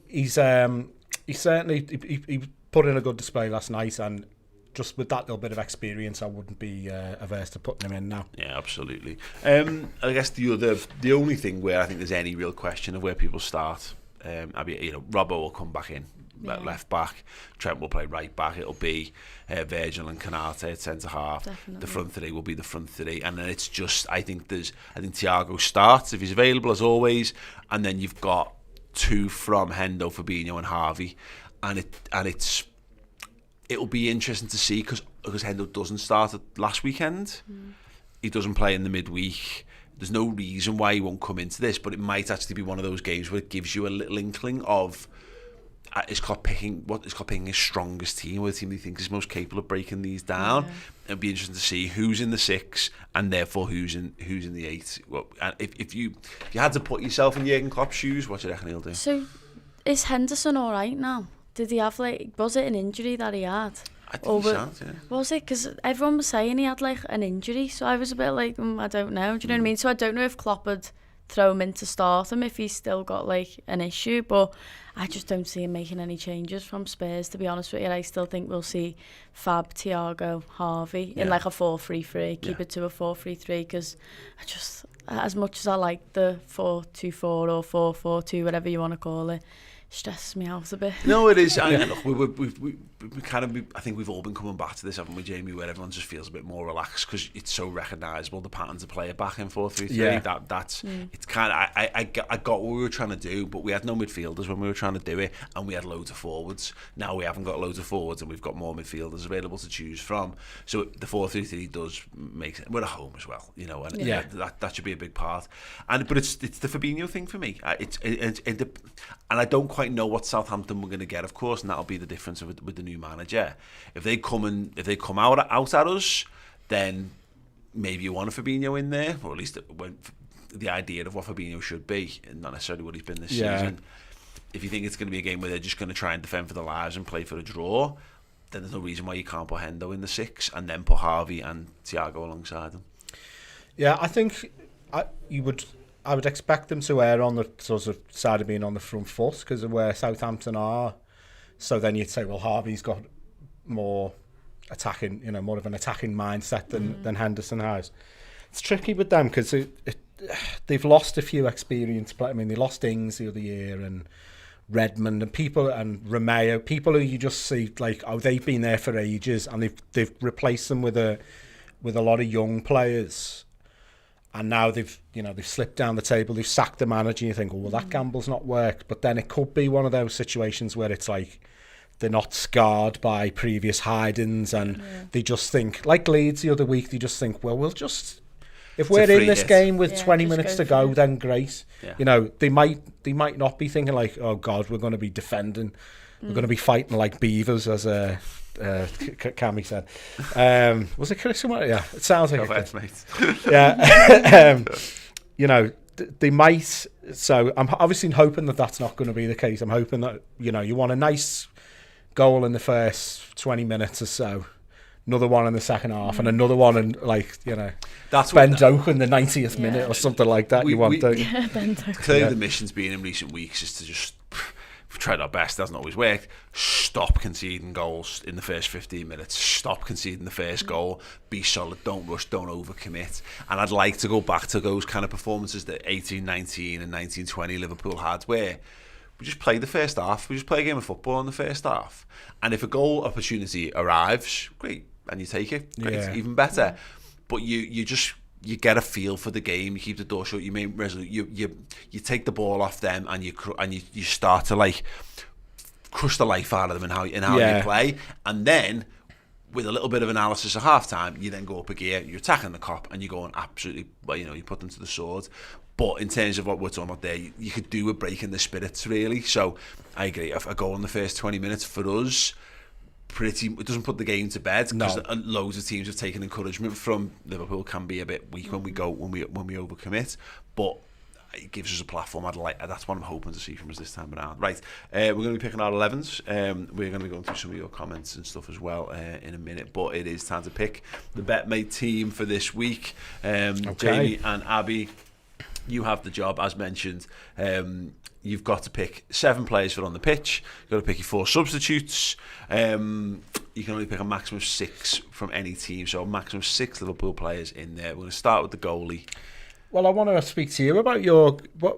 he's certainly he put in a good display last night, and just with that little bit of experience, I wouldn't be averse to putting him in now. Yeah, absolutely. I guess the only thing where I think there's any real question of where people start, Robbo will come back in. Left back, Trent will play right back. It'll be Virgil and Canate at centre half. Definitely. The front 3 will be the front 3, and then it's just I think Thiago starts if he's available as always, and then you've got 2 from Hendo, Fabinho, and Harvey, and it'll be interesting to see because Hendo doesn't start last weekend. He doesn't play in the midweek. There's no reason why he won't come into this, but it might actually be one of those games where it gives you a little inkling of. Is Klopp picking his strongest team, or the team he thinks is most capable of breaking these down? It'd be interesting to see who's in the 6 and therefore who's in the 8. Well, if you had to put yourself in Jurgen Klopp's shoes, what do you reckon he'll do? So, is Henderson all right now? Did he have was it an injury that he had? I think he sounds, yeah. Was it? Because everyone was saying he had an injury, so I was a bit like, I don't know. Do you know what I mean? So I don't know if Klopp would throw him in to start him if he's still got an issue, but I just don't see him making any changes from Spurs, to be honest with you. I still think we'll see Fab, Thiago, Harvey in a 4-3-3, keep it to a 4-3-3, because I just, as much as I like the 4-2-4 or 4-4-2, whatever you want to call it, stresses me out a bit. No, it is. And look, we kind of, I think we've all been coming back to this, haven't we, Jamie, where everyone just feels a bit more relaxed because it's so recognisable, the pattern to play it back in 4-3-3. Yeah. That's it's kind of, I got what we were trying to do, but we had no midfielders when we were trying to do it, and we had loads of forwards. Now we haven't got loads of forwards, and we've got more midfielders available to choose from. So the 4-3-3 does make it. We're at home as well, you know, and that should be a big part. But it's the Fabinho thing for me. And I don't quite know what Southampton we're going to get, of course, and that'll be the difference with the new manager. If they come out at us, then maybe you want a Fabinho in there, or at least the idea of what Fabinho should be, and not necessarily what he's been this season. If you think it's going to be a game where they're just going to try and defend for their lives and play for a draw, then there's no reason why you can't put Hendo in the 6 and then put Harvey and Thiago alongside them. Yeah, I think I would expect them to err on the sort of side of being on the front foot because of where Southampton are. So then you'd say, well, Harvey's got more attacking, more of an attacking mindset than Henderson has. It's tricky with them because they've lost a few experienced players. I mean, they lost Ings the other year and Redmen and Romeo, people who you just see like, oh, they've been there for ages, and they've replaced them with a lot of young players. And now they've slipped down the table, they've sacked the manager, and you think, oh, well, that gamble's not worked. But then it could be one of those situations where it's like they're not scarred by previous hide-ins, and they just think, like Leeds the other week, they just think, well, if we're in this game with 20 minutes to go, then great. Yeah. They might not be thinking like, oh God, we're going to be defending, we're going to be fighting like beavers, as Cammy said. Was it Chris? Yeah, it sounds like it. Mate. Yeah. They might. So I'm obviously hoping that that's not going to be the case. I'm hoping that you want a nice goal in the first 20 minutes or so, another one in the second half, and another one in that's Ben Doak in the 90th minute or something like that. Clearly, the mission's been in recent weeks is to just. We've tried our best, it hasn't always worked. Stop conceding goals in the first 15 minutes. Stop conceding the first goal. Be solid, don't rush, don't overcommit. And I'd like to go back to those kind of performances that 18-19 and 19-20 Liverpool had, where we just play the first half. We just play a game of football in the first half. And if a goal opportunity arrives, great, and you take it, great, even better. But you get a feel for the game. You keep the door shut. You make resolute. You take the ball off them, and you start to like crush the life out of them in how you play. And then with a little bit of analysis at half time, you then go up a gear. You're attacking the cop, and you're going absolutely. Well, you put them to the sword. But in terms of what we're talking about there, you could do with breaking the spirits really. So I agree. A goal in the first 20 minutes for us. It doesn't put the game to bed because loads of teams have taken encouragement from Liverpool. Can be a bit weak when we overcommit, but it gives us a platform. That's what I'm hoping to see from us this time around. Right, we're going to be picking our 11s. We're going to be going through some of your comments and stuff as well in a minute. But it is time to pick the BetMate team for this week. Jamie and Abby, you have the job as mentioned. You've got to pick 7 players for on the pitch. You've got to pick your 4 substitutes. You can only pick a maximum of 6 from any team. So a maximum of 6 Liverpool players in there. We're going to start with the goalie. Well, I want to speak to you about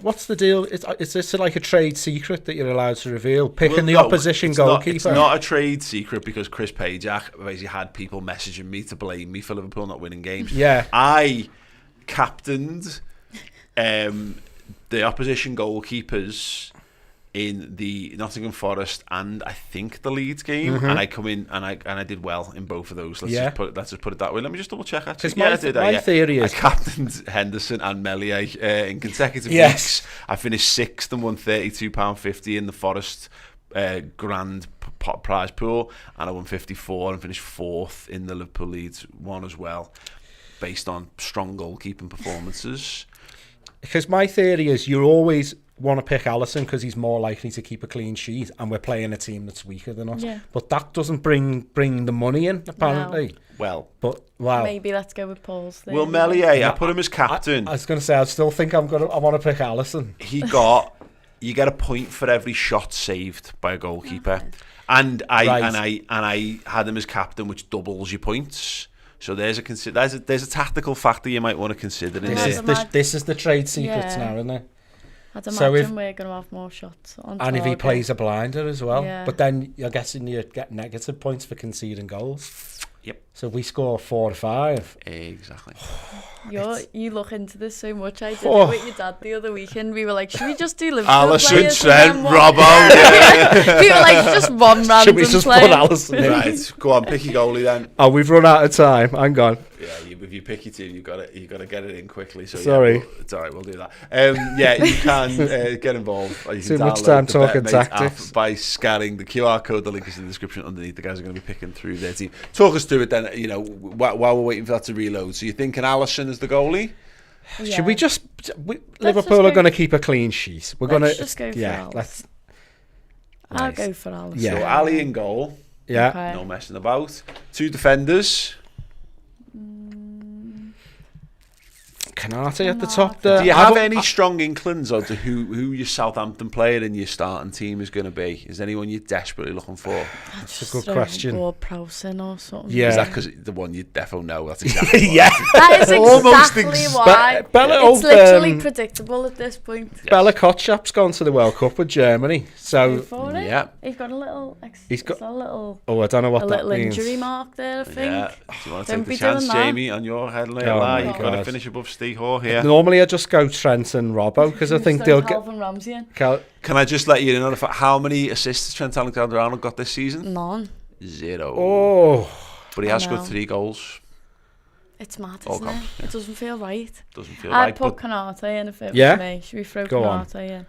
what's the deal? Is this like a trade secret that you're allowed to reveal? Picking the opposition goalkeeper? It's not a trade secret because Chris Pajak basically had people messaging me to blame me for Liverpool not winning games. Yeah. I captained the opposition goalkeepers in the Nottingham Forest and I think the Leeds game, and I come in and I did well in both of those. Let's just put it that way. Let me just double check. Actually, my theory is I captained Henderson and Meslier in consecutive weeks. I finished 6th and won £32.50 in the Forest grand prize pool, and I won 54 and finished 4th in the Liverpool Leeds one as well, based on strong goalkeeping performances. Because my theory is you always want to pick Alisson because he's more likely to keep a clean sheet, and we're playing a team that's weaker than us. Yeah. But that doesn't bring the money in, apparently. Well, maybe let's go with Paul's thing. Well, Meslier, I put him as captain. I was going to say, I still think I want to pick Alisson. You get a point for every shot saved by a goalkeeper, and I had him as captain, which doubles your points. So there's a tactical factor you might want to consider in this is the trade secrets now, isn't it? I'd imagine we're going to have more shots on target. And if he plays a blinder as well. Yeah. But then you're guessing you get negative points for conceding goals. Yep. So if we score 4 or 5. Exactly. You look into this so much. I did it with your dad the other weekend. We were like, should we just do Liverpool Alisson, players? Trent, And then Robbo. we were like, just one random Should we just player. put Alisson in? Right, go on, pick your goalie then. Oh, we've run out of time. Hang on. Yeah, if you pick your team, you've got to get it in quickly. So Sorry. yeah, it's all right, we'll do that. Yeah, you can get involved. You can Too much download time the talking BetMate tactics. app by scanning the QR code. The link is in the description underneath. The guys are going to be picking through their team. Talk us through it then. You know, while we're waiting for that to reload. So you're thinking Alisson as the goalie? Yeah. Should we just... Liverpool are going to keep a clean sheet. We're going to... Let's just go for Alisson. I'll go for Alisson. Yeah. So Ali in goal. Yeah. Okay. No messing about. 2 defenders. Canate at the top there. Do you have any strong inklings as to who your Southampton player in your starting team is going to be? Is there anyone you're desperately looking for? That's a good question. Or Prowse in or something. Yeah. Is that because the one you definitely know? That's exactly Yeah. That is Almost exactly why. Bella, It's literally predictable at this point. Bella Kotchap's gone to the World Cup with Germany. Go So, for it. Yeah. He's got a little... He's got- a little... oh, I don't know what a that little means. injury mark there, I think. Yeah. Do you want to Don't take the be chance, doing that. Jamie, on your headline? Oh my You've got to God. finish above Steve Hoare here. Normally I just go Trent and Robbo because I think So they'll get... Calvin Ramsey in. Can I just let you know how many assists Trent Alexander-Arnold got this season? None. 0. Oh, But he has I know. scored 3 goals. It's mad, All isn't gone, it? It doesn't feel right. Doesn't feel I'd right. put But, Canate in if it Yeah? was me. Should we throw Go on. Canate in?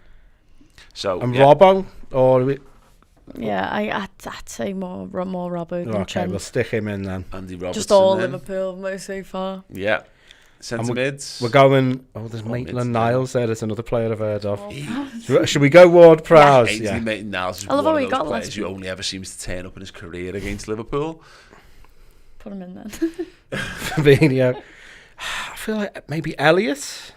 so, and yeah. Robbo? Or Yeah, I'd say more Robbo than okay, Trent. we'll stick him in then. Andy Robertson. Just all then. Liverpool most so far. Yeah. Centre mids. We're going... Oh, there's Oh, Maitland mids, Niles there. There's another player I've heard of. Should we go Ward Prowse? Ainsley Yeah. Maitland-Niles is I love one how of he those got players last who week. only ever seems to turn up in his career against Liverpool. Put him in then. Fabinho. I feel like maybe Elliot.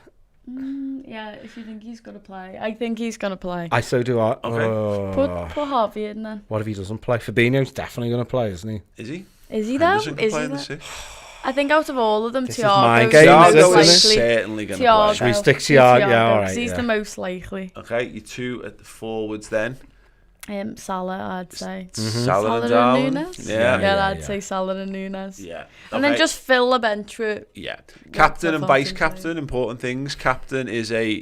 Yeah, if you think he's going to play. I think he's going to play. I so do I. Okay. Oh. Put Harvey in then. What if he doesn't play? Fabinho's definitely going to play, isn't he? Is he? Is he though? Henderson can Is play he in the though? 6th. I think out of all of them, This is my Thiago's game, the is Thiago most is likely. certainly going to Thiago. play. We stick Thiago, yeah, all right, 'cause he's yeah. the most likely. Okay, you 2 at the forwards then. Salah, I'd say. Salah and and Darwin. Nunes? Yeah. Yeah, I'd say Salah and Nunes. Yeah. And then Okay. just fill the bench with... Yeah. Captain and Southampton vice captain, important things. Captain is a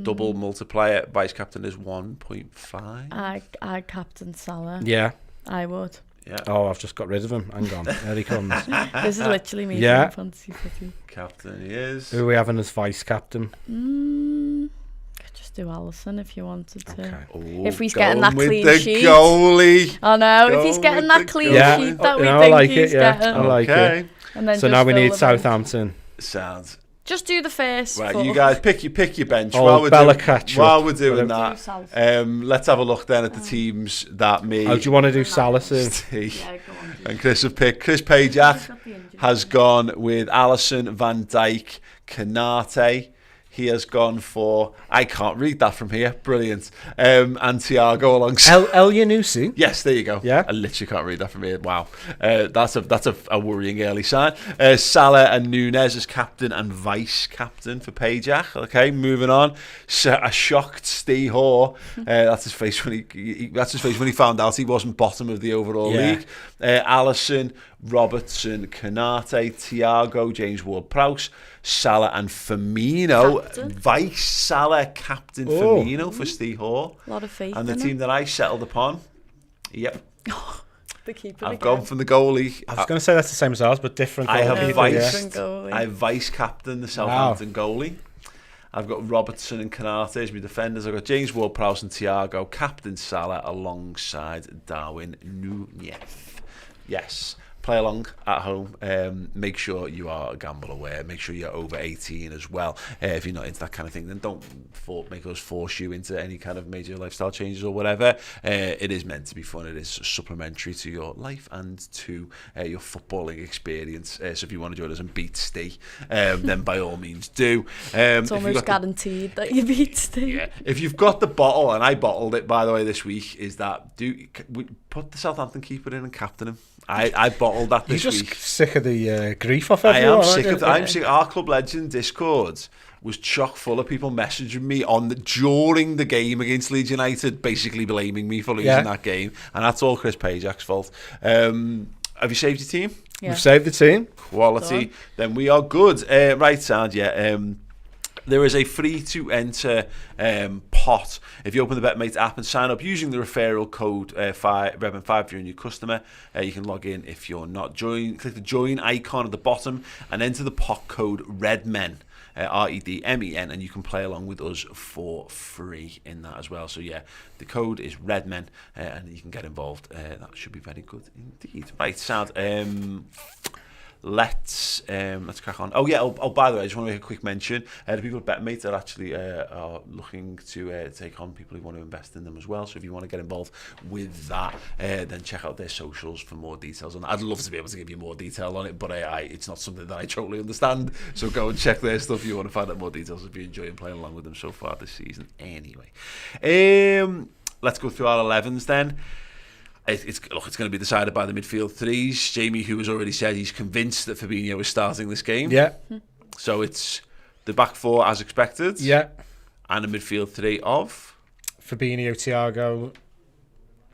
double multiplier. Vice captain is 1.5. I'd captain Salah. Yeah. I would. Yeah. Oh, I've just got rid of him. Hang on. There he comes. This is literally me Yeah. doing fantasy footy. Captain he is. Who are we having as vice captain? Could just do Alisson if you wanted to. Okay. Oh, If he's getting going that with clean the sheet. goalie. I know, if Go he's getting with that the clean Yeah. sheet that we I think like he's it, yeah. getting. I like Okay. it. And then So just now we fill need the bench. Southampton. Sounds. Just do the first. Right, four. you guys pick your bench. Oh, while we're Bella doing, catch while up. we're doing Do that, Salah. let's have a look then at the teams that me, Oh, do you want to do Salah soon? Steve, Yeah, go on. and Chris have picked. Chris Pajak has gone with Alisson, Van Dijk, Canate. He has gone for, I can't read that from here, brilliant, and Thiago alongside. El Yanusi. Yes, there you go. Yeah. I literally can't read that from here. Wow. That's a worrying early sign. Salah and Nunes as captain and vice captain for Pajak. Okay, moving on. So, a shocked Steve Hoare. That's his face when he found out he wasn't bottom of the overall Yeah. league. Alisson, Robertson, Canate, Thiago, James Ward-Prowse, Salah and Firmino. Captain. Vice Salah, captain Oh. Firmino for Steve Hoare. A lot of faith And the in team him. that I settled upon, yep, The keeper I've again. gone from the goalie. I was going to say that's the same as ours, but different. I have goalkeeper, yeah. vice. Different goalie. I vice captain the Southampton goalie. I've got Robertson and Canate as my defenders. I've got James Ward-Prowse and Thiago, captain Salah alongside Darwin Núñez. Yes. Play along at home. Make sure you are gamble aware. Make sure you're over 18 as well. If you're not into that kind of thing, then don't make us force you into any kind of major lifestyle changes or whatever. It is meant to be fun. It is supplementary to your life and to your footballing experience. So if you want to join us and beat Steve, then by all means do. It's almost guaranteed that you beat Steve. Yeah. If you've got the bottle, and I bottled it by the way this week, is that put the Southampton keeper in and captain him. I bottled that this You're week. just sick of the grief off everyone. I'm sick. Our Club Legend Discord was chock full of people messaging me during the game against Leeds United, basically blaming me for losing that game, and that's all Chris Pajak's fault. Have you saved your team? Yeah. We've saved the team. Quality. Then we are good. Right, sound, yeah. There is a free to enter pot. If you open the BetMate app and sign up using the referral code Redmen 5 if you're a new customer, you can log in. If you're not, click the join icon at the bottom and enter the pot code Redmen. REDMEN, and you can play along with us for free in that as well. So yeah, the code is Redmen, and you can get involved. That should be very good indeed. Right, sound. Let's crack on. Oh yeah. Oh, by the way, I just want to make a quick mention. The people at BetMate are actually are looking to take on people who want to invest in them as well. So if you want to get involved with that, then check out their socials for more details on that. I'd love to be able to give you more detail on it, but it's not something that I totally understand. So go and check their stuff if you want to find out more details. If you're enjoying playing along with them so far this season, anyway. Let's go through our 11s then. It's going to be decided by the midfield threes. Jamie, who has already said he's convinced that Fabinho is starting this game. Yeah. So it's the back four as expected. Yeah. And a midfield three of Fabinho, Thiago,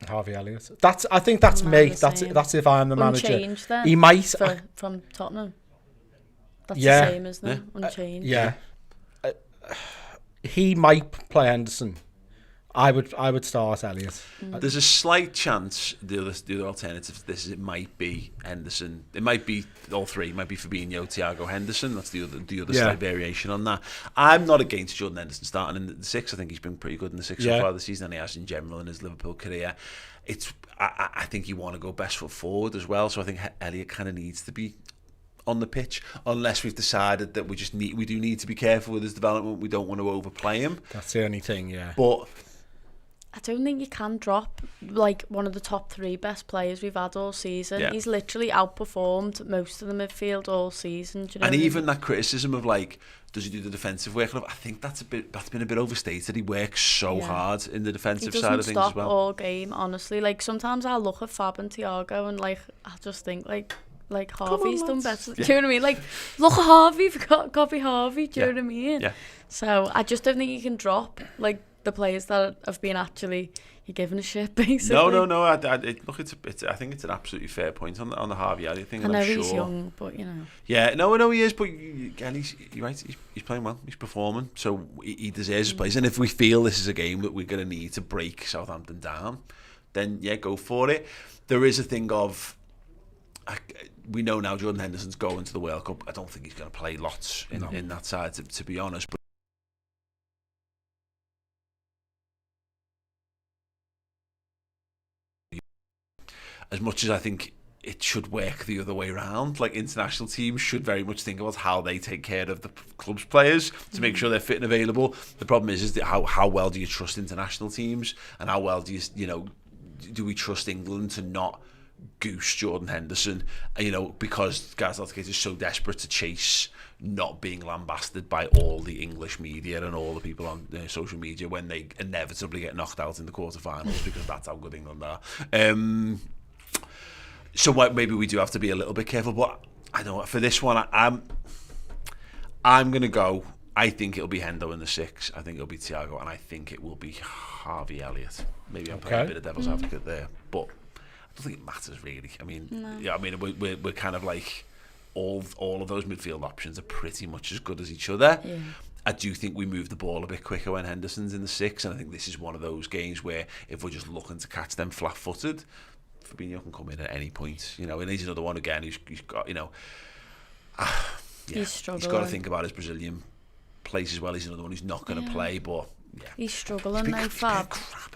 Harvey Elliott. I think that's me. That's if I'm the manager. Unchanged then. He might from Tottenham. That's the same, isn't it? Unchanged. Yeah. He might play Henderson. I would start Elliott. There's a slight chance the other alternative to this is it might be Henderson. It might be all three. It might be Fabinho, Thiago, Henderson. That's the other slight variation on that. I'm not against Jordan Henderson starting in the six. I think he's been pretty good in the six so far this season, and he has in general in his Liverpool career. I think you want to go best foot forward as well. So I think Elliott kind of needs to be on the pitch, unless we've decided that we do need to be careful with his development. We don't want to overplay him. That's the only thing, yeah. But I don't think you can drop like one of the top three best players we've had all season. Yeah. He's literally outperformed most of the midfield all season. Do you know and even that criticism of like, does he do the defensive work? I think that's been a bit overstated. He works so hard in the defensive side of things as well. He doesn't stop all game, honestly. Like sometimes I look at Fab and Thiago and like I just think like Harvey's done better. Do you know what I mean? Like, look at Harvey, copy Harvey. Do you know what I mean? Yeah. So I just don't think you can drop like the players that have been actually you're giving a shit basically. No. I think it's an absolutely fair point on the Harvey Elliott thing. I know he's young, but you know. Yeah, no, he is. But again, you're right. He's playing well. He's performing, so he deserves his place. And if we feel this is a game that we're going to need to break Southampton down, then yeah, go for it. There is a thing of. We know now Jordan Henderson's going to the World Cup. I don't think he's going to play lots in that side, to be honest. But as much as I think it should work the other way around, like international teams should very much think about how they take care of the club's players to make sure they're fit and available. The problem is that how well do you trust international teams, and how well do we trust England to not goose Jordan Henderson, because Gareth Southgate is so desperate to chase not being lambasted by all the English media and all the people on social media when they inevitably get knocked out in the quarterfinals, because that's how good England are. So maybe we do have to be a little bit careful, but I don't know. For this one, I'm going to go. I think it'll be Hendo in the six. I think it'll be Thiago, and I think it will be Harvey Elliott. Maybe I'm playing a bit of devil's advocate there, but I don't think it matters really. I mean, we're kind of like all of those midfield options are pretty much as good as each other. Yeah. I do think we move the ball a bit quicker when Henderson's in the six, and I think this is one of those games where if we're just looking to catch them flat-footed, Fabinho can come in at any point, and he's another one again who's got, he's struggling. He's got to think about his Brazilian place as well. He's another one who's not going to play, but he's struggling now, Fab.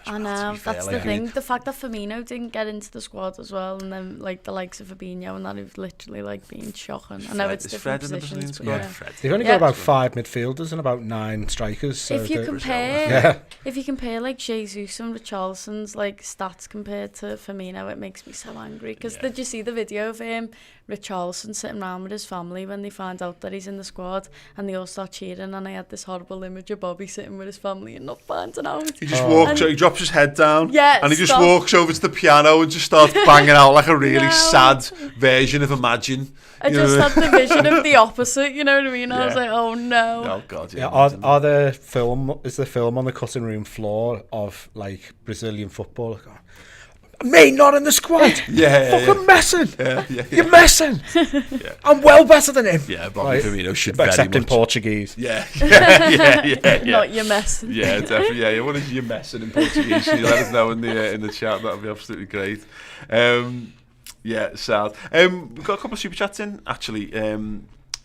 I know, that's the thing. The fact that Firmino didn't get into the squad as well, and then like the likes of Fabinho and that have literally like been shocking. I know it's different positions, but they've only got about 5 midfielders and about 9 strikers. So if you compare like Jesus and Richarlison's like stats compared to Firmino, it makes me so angry. Because did you see the video of him, Richarlison sitting around with his family when they find out that he's in the squad, and they all start cheering, and I had this horrible image of Bobby sitting with his family constantly and not finding out. He just walks, he drops his head down, and he just stop. walks over to the piano and just starts banging out like a really sad version of Imagine. I just had the vision of the opposite, you know what I mean? I was like, oh no. Oh God, Are there is the film on the cutting room floor of like Brazilian football? Me not in the squad. Fucking messing. You're messing. I'm well better than him. Yeah, Bobby Firmino should very except much. in Portuguese. Yeah. Not your messing. Yeah, definitely. Yeah, what is your messing in Portuguese? You let us know in the chat. That'd be absolutely great. Yeah, sad. We've got a couple of super chats in actually.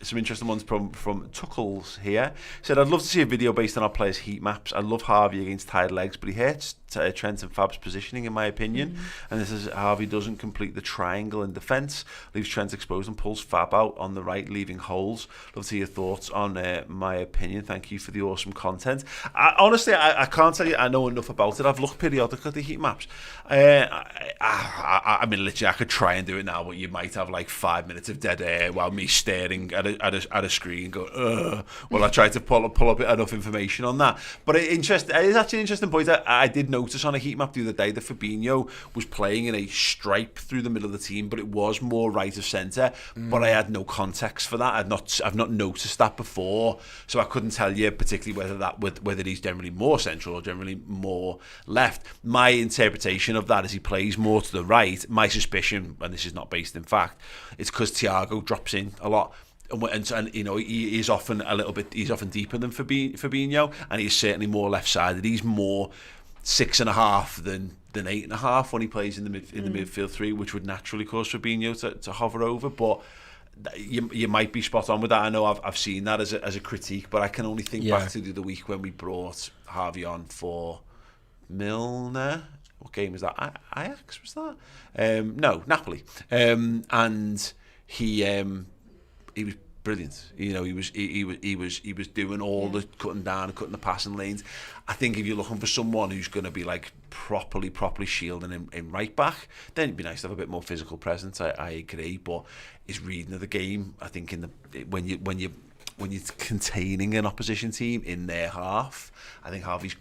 Some interesting ones from Tuckles here. Said, I'd love to see a video based on our players' heat maps. I love Harvey against tired legs, but he hurts Trent and Fab's positioning, in my opinion. And this is Harvey doesn't complete the triangle in defence, leaves Trent exposed and pulls Fab out on the right, leaving holes. Love to hear your thoughts on my opinion. Thank you for the awesome content. Honestly, I can't tell you I know enough about it. I've looked periodically at the heat maps. I mean, literally, I could try and do it now, but you might have like 5 minutes of dead air while me staring at a screen going, well, I tried to pull up enough information on that. But it's actually an interesting point. I did notice on a heat map the other day that Fabinho was playing in a stripe through the middle of the team, but it was more right of centre. But I had no context for that. I've not noticed that before, so I couldn't tell you particularly whether he's generally more central or generally more left. My interpretation of that is he plays more to the right. My suspicion, and this is not based in fact, it's because Thiago drops in a lot. And you know, he's often deeper than Fabinho, and he's certainly more left-sided. He's more 6.5 than 8.5 when he plays in the midfield three, which would naturally cause Fabinho to hover over. But you might be spot on with that. I know I've seen that as a critique, but I can only think back to the other week when we brought Harvey on for Milner. What game was that? Ajax was that? No, Napoli. And he was brilliant. You know, he was doing all the cutting down and cutting the passing lanes. I think if you're looking for someone who's going to be like properly shielding in right back, then it'd be nice to have a bit more physical presence. I agree, but his reading of the game, I think when you're containing an opposition team in their half, I think Harvey's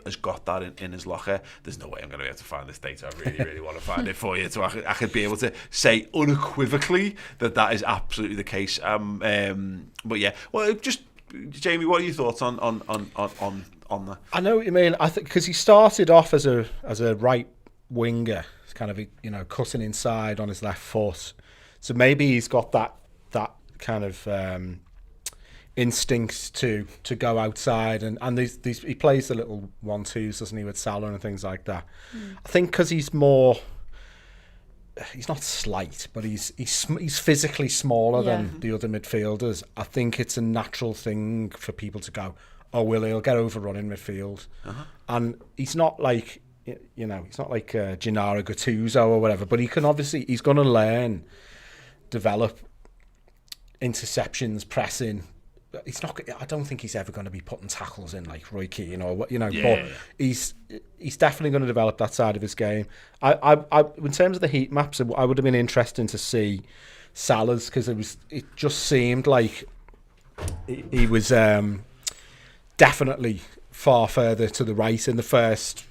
has got that in his locker. There's no way I'm going to be able to find this data. I really want to find it for you, so I could be able to say unequivocally that is absolutely the case. But yeah, well, just Jamie, what are your thoughts on that? I know what you mean. I think because he started off as a right winger, kind of cutting inside on his left foot, so maybe he's got that kind of instincts to go outside and these he plays the little 1-2s, doesn't he, with Salah and things like that. I think because he's not slight, but he's physically smaller than the other midfielders. I think it's a natural thing for people to go, oh, well, he'll get overrun in midfield. And he's not like he's not like Gennaro Gattuso or whatever, but he's going to learn, develop interceptions, pressing. I don't think he's ever going to be putting tackles in like Roy Keane but he's definitely going to develop that side of his game. I in terms of the heat maps, I would have been interesting to see Salah's, because it just seemed like he was definitely far further to the right in the first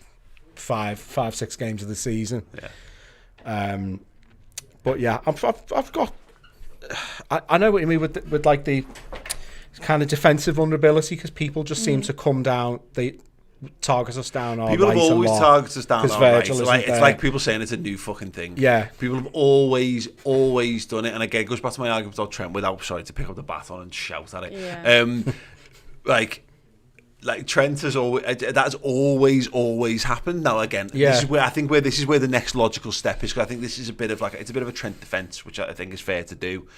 5-6 games of the season. But yeah, I've got. I know what you mean with like the kind of defensive vulnerability, because people just seem to come down. They target us down our people right. People have always targeted us down our right. It's like people saying it's a new fucking thing. Yeah. People have always done it. And again, it goes back to my argument about Trent to pick up the baton and shout at it. Yeah. Like Trent has always happened. Now again, this is where the next logical step is, because I think this is a bit of a Trent defence, which I think is fair to do.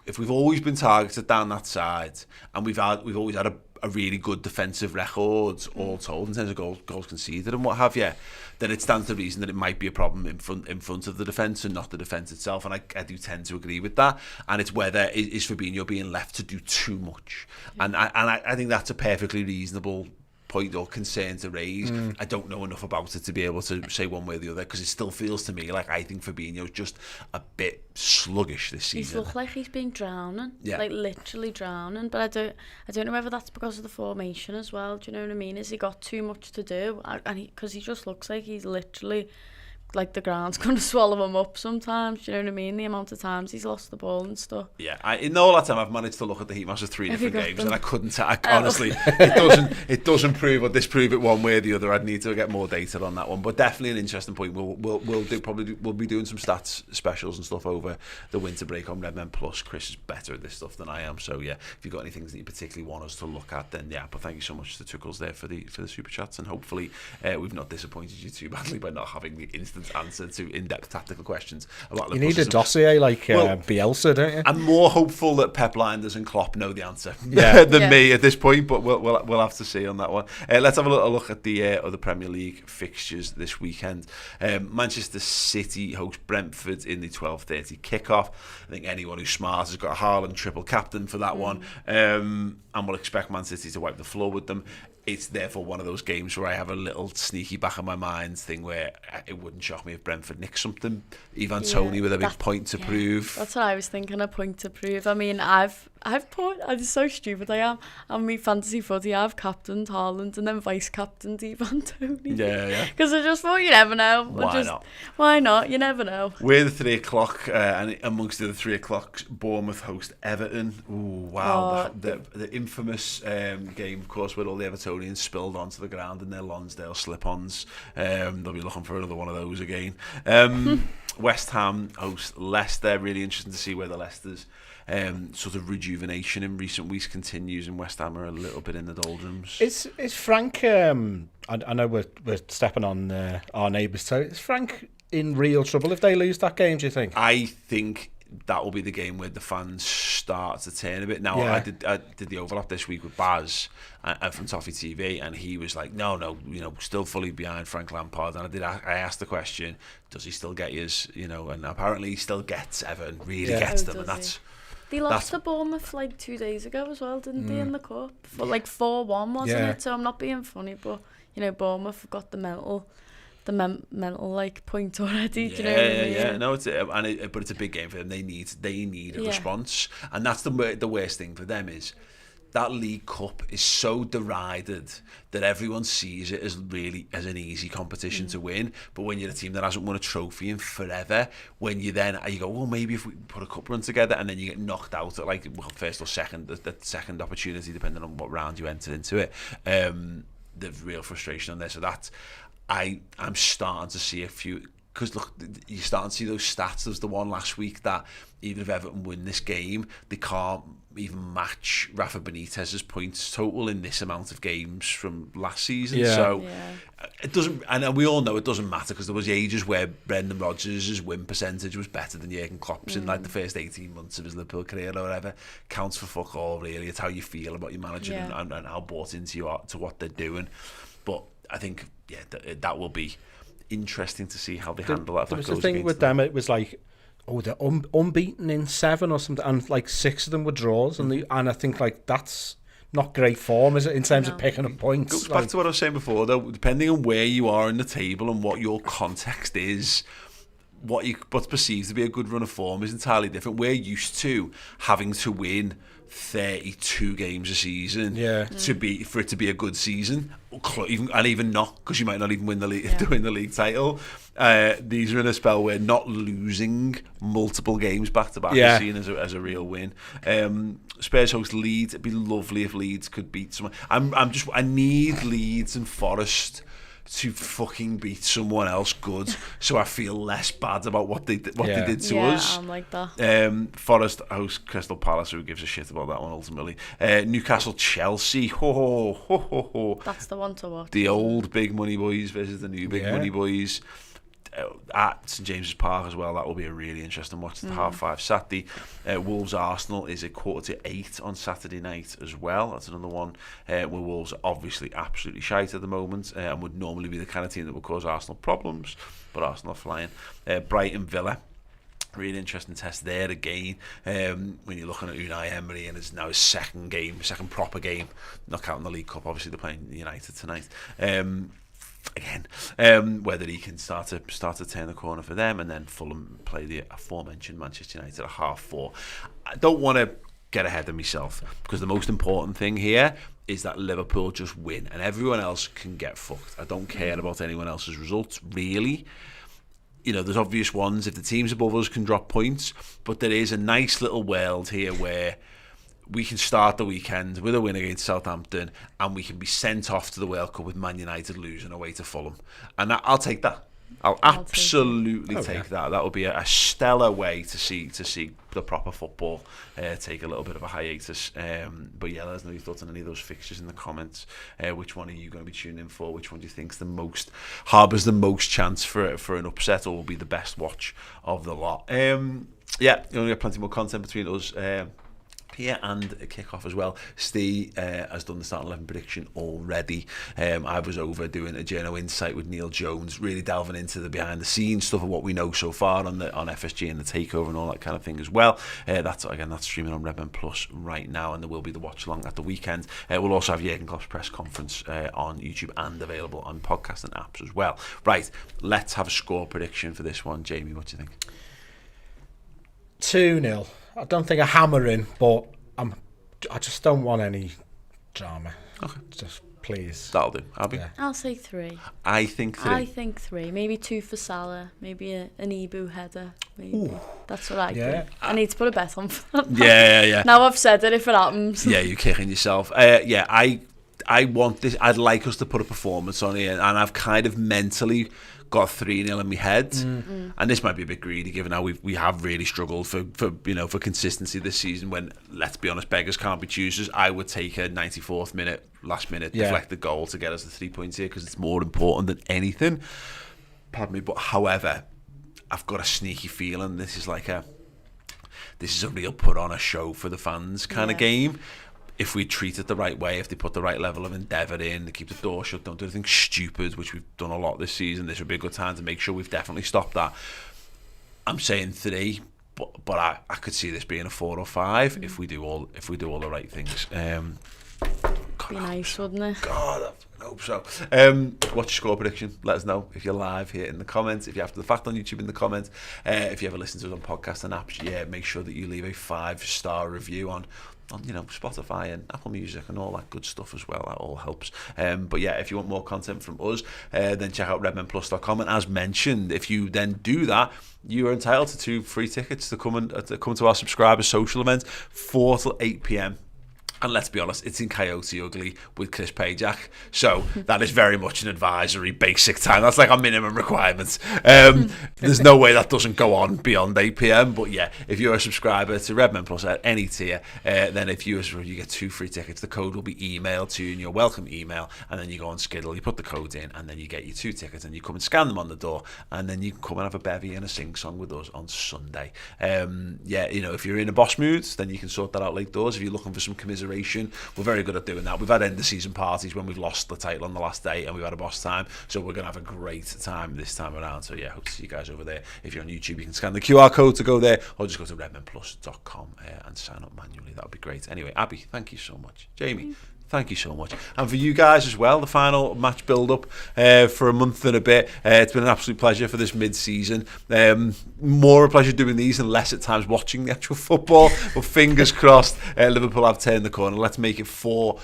If we've always been targeted down that side, and we've always had a really good defensive record, all told, in terms of goals conceded and what have you, then it stands to reason that it might be a problem in front of the defence and not the defence itself. And I do tend to agree with that. And it's whether is Fabinho being left to do too much, and I think that's a perfectly reasonable point or concern to raise. I don't know enough about it to be able to say one way or the other, because it still feels to me like I think Fabinho's just a bit sluggish this season. He's looked like he's been drowning, like literally drowning. But I don't know whether that's because of the formation as well. Do you know what I mean? Has he got too much to do? And because he just looks like he's literally like the ground's going to swallow him up sometimes. Do you know what I mean? The amount of times he's lost the ball and stuff. Yeah, in all that time I've managed to look at the heat maps of 3 different games and I couldn't honestly it doesn't prove or disprove it one way or the other. I'd need to get more data on that one, but definitely an interesting point. We'll be doing some stats specials and stuff over the winter break on Redmen Plus. Chris is better at this stuff than I am, so yeah, if you've got any things that you particularly want us to look at, then yeah. But thank you so much to Tuckles there for the super chats, and hopefully we've not disappointed you too badly by not having the instant answer to in-depth tactical questions about you need a dossier like Bielsa, don't you? I'm more hopeful that Pep Linders and Klopp know the answer than me at this point, but we'll have to see on that one. Let's have a little look at the other Premier League fixtures this weekend. Manchester City host Brentford in the 12:30 kickoff. I think anyone who's smart has got a Haaland triple captain for that one, and we'll expect Man City to wipe the floor with them. It's therefore one of those games where I have a little sneaky back of my mind thing where it wouldn't shock me if Brentford nicked something. Ivan Toney with a big point to prove. That's what I was thinking, a point to prove. I mean, I've put, I'm so stupid I am. On my fantasy footy, I've captained Haaland and then vice-captained Ivan Toney. Yeah. Because I just thought, you never know. Why not? You never know. We're the 3 o'clock, and amongst the other 3 o'clocks, Bournemouth host Everton. Ooh, wow. The infamous game, of course, where all the Evertonians spilled onto the ground in their Lonsdale slip-ons. They'll be looking for another one of those again. West Ham host Leicester. Really interesting to see where the Leicester's sort of rejuvenation in recent weeks continues, and West Ham are a little bit in the doldrums. Is Frank? I know we're stepping on our neighbours' toes. Is Frank in real trouble if they lose that game? Do you think? I think that will be the game where the fans start to turn a bit. Now, I did the overlap this week with Baz from Toffee TV, and he was like, no, still fully behind Frank Lampard. And I asked the question, does he still get yours? And apparently he still gets Everton, gets them, and that's. They lost to Bournemouth like 2 days ago as well, didn't they, in the cup? For like 4-1, wasn't it? So I'm not being funny, but Bournemouth have got the mental like point already. Do you know what I mean? Yeah. No, but it's a big game for them. They need a response, and that's the worst thing for them is that League Cup is so derided that everyone sees it as an easy competition to win. But when you're a team that hasn't won a trophy in forever, when you go, well, maybe if we put a cup run together, and then you get knocked out at first or second, the second opportunity, depending on what round you entered into it, the real frustration on there. So that I'm starting to see a few. Because look, you're starting to see those stats. There's the one last week that even if Everton win this game, they can't even match Rafa Benitez's points total in this amount of games from last season. It doesn't, and we all know it doesn't matter, because there was ages where Brendan Rodgers' win percentage was better than Jurgen Klopp's in like the first 18 months of his Liverpool career or whatever. Counts for fuck all, really. It's how you feel about your manager and how bought into you are to what they're doing. But I think that will be interesting to see how they handle that. There was the thing with them, it was like, they're unbeaten in 7 or something, and like 6 of them were draws, and I think like that's not great form, is it, in terms of picking up points? It goes back to what I was saying before, though, depending on where you are in the table and what your context is, what's perceived to be a good run of form is entirely different. We're used to having to win 32 games a season for it to be a good season, and even not, because you might not even win the league title. These are in a spell where not losing multiple games back to back is seen as a real win. Spurs host Leeds. It'd be lovely if Leeds could beat someone. I need Leeds and Forest to fucking beat someone else good, so I feel less bad about what they did to us. Yeah, I'm like that. Forest host Crystal Palace. Who gives a shit about that one ultimately? Newcastle Chelsea. That's the one to watch. The old big money boys versus the new big money boys. At St James's Park as well. That will be a really interesting watch at 5:30 Saturday. Wolves Arsenal is 7:45 on Saturday night as well. That's another one where Wolves are obviously absolutely shite at the moment, and would normally be the kind of team that would cause Arsenal problems, but Arsenal are flying. Brighton Villa. Really interesting test there again. When you're looking at Unai Emery, and it's now his second proper game, not counting the League Cup. Obviously, they're playing United tonight. Whether he can start to turn the corner for them, and then Fulham play the aforementioned Manchester United at 4:30. I don't want to get ahead of myself, because the most important thing here is that Liverpool just win, and everyone else can get fucked. I don't care about anyone else's results, really. You know, there's obvious ones. If the teams above us can drop points, but there is a nice little world here where we can start the weekend with a win against Southampton, and we can be sent off to the World Cup with Man United losing away to Fulham. And I'll take that. I'll absolutely take that. That would be a stellar way to see the proper football take a little bit of a hiatus. But yeah, let us know your thoughts on any of those fixtures in the comments. Which one are you going to be tuning in for? Which one do you think harbours the most chance for an upset, or will be the best watch of the lot? Yeah, you only got plenty more content between us here and a kick-off as well. Steve has done the starting 11 prediction already. I was over doing a Journo Insight with Neil Jones, really delving into the behind-the-scenes stuff of what we know so far on FSG and the takeover and all that kind of thing as well. That's streaming on Redmen Plus right now, and there will be the watch-along at the weekend. We'll also have Jurgen Klopp's press conference on YouTube and available on podcast and apps as well. Right, let's have a score prediction for this one. Jamie, what do you think? 2-0. I don't think a hammering, but I just don't want any drama. Okay. Just please. That'll do. Abby? Yeah. I'll say 3. I think 3. Maybe 2 for Salah. Maybe an Ibu header. Maybe. Ooh. That's what I think. Yeah. I need to put a bet on for that. Yeah. Now I've said it, if it happens. Yeah, you're kicking yourself. I want this. I'd like us to put a performance on here, and I've kind of mentally got 3-0 in my head, and this might be a bit greedy given how we have really struggled for consistency this season. When, let's be honest, beggars can't be choosers. I would take a 94th minute, last minute deflected goal to get us the 3 points here, because it's more important than anything. Pardon me, but however, I've got a sneaky feeling this is a real put on a show for the fans kind of game. If we treat it the right way, if they put the right level of endeavour in, they keep the door shut, don't do anything stupid, which we've done a lot this season, this would be a good time to make sure we've definitely stopped that. I'm saying 3, but I could see this being a 4 or 5 if we do all the right things. Be nice, wouldn't it? God, I hope so. What's your score prediction? Let us know if you're live here in the comments. If you're after the fact on YouTube, in the comments. If you ever listen to us on podcasts and apps, make sure that you leave a 5-star review on Spotify and Apple Music and all that good stuff as well. That all helps. But yeah, if you want more content from us, then check out redmenplus.com. And as mentioned, if you then do that, you are entitled to 2 free tickets to come to our subscribers' social event, 4 till 8 p.m. And let's be honest, it's in Coyote Ugly with Chris Pajak. So that is very much an advisory basic time. That's like our minimum requirements. There's no way that doesn't go on beyond 8 p.m. But yeah, if you're a subscriber to Redmen Plus at any tier, then if you get 2 free tickets, the code will be emailed to you in your welcome email. And then you go on Skiddle, you put the code in, and then you get your 2 tickets, and you come and scan them on the door. And then you can come and have a bevy and a sing-song with us on Sunday. If you're in a boss mood, then you can sort that out late doors. If you're looking for some commiseration, we're very good at doing that. We've had end of season parties when we've lost the title on the last day, and we've had a boss time, so we're going to have a great time this time around. So yeah, hope to see you guys over there. If you're on YouTube, you can scan the QR code to go there, or just go to redmenplus.com and sign up manually. That would be great. Anyway, Abby, thank you so much. Jamie, thank you so much. And for you guys as well, the final match build-up for a month and a bit. It's been an absolute pleasure for this mid-season. More a pleasure doing these and less at times watching the actual football. But fingers crossed, Liverpool have turned the corner. Let's make it 4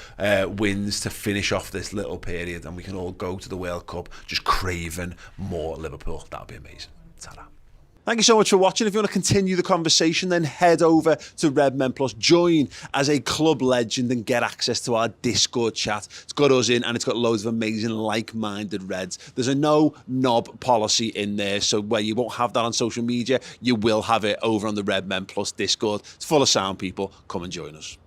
wins to finish off this little period, and we can all go to the World Cup just craving more Liverpool. That would be amazing. Ta-da. Thank you so much for watching. If you want to continue the conversation, then head over to Redmen Plus. Join as a club legend and get access to our Discord chat. It's got us in, and it's got loads of amazing like-minded Reds. There's a no-knob policy in there, so where you won't have that on social media, you will have it over on the Redmen Plus Discord. It's full of sound people. Come and join us.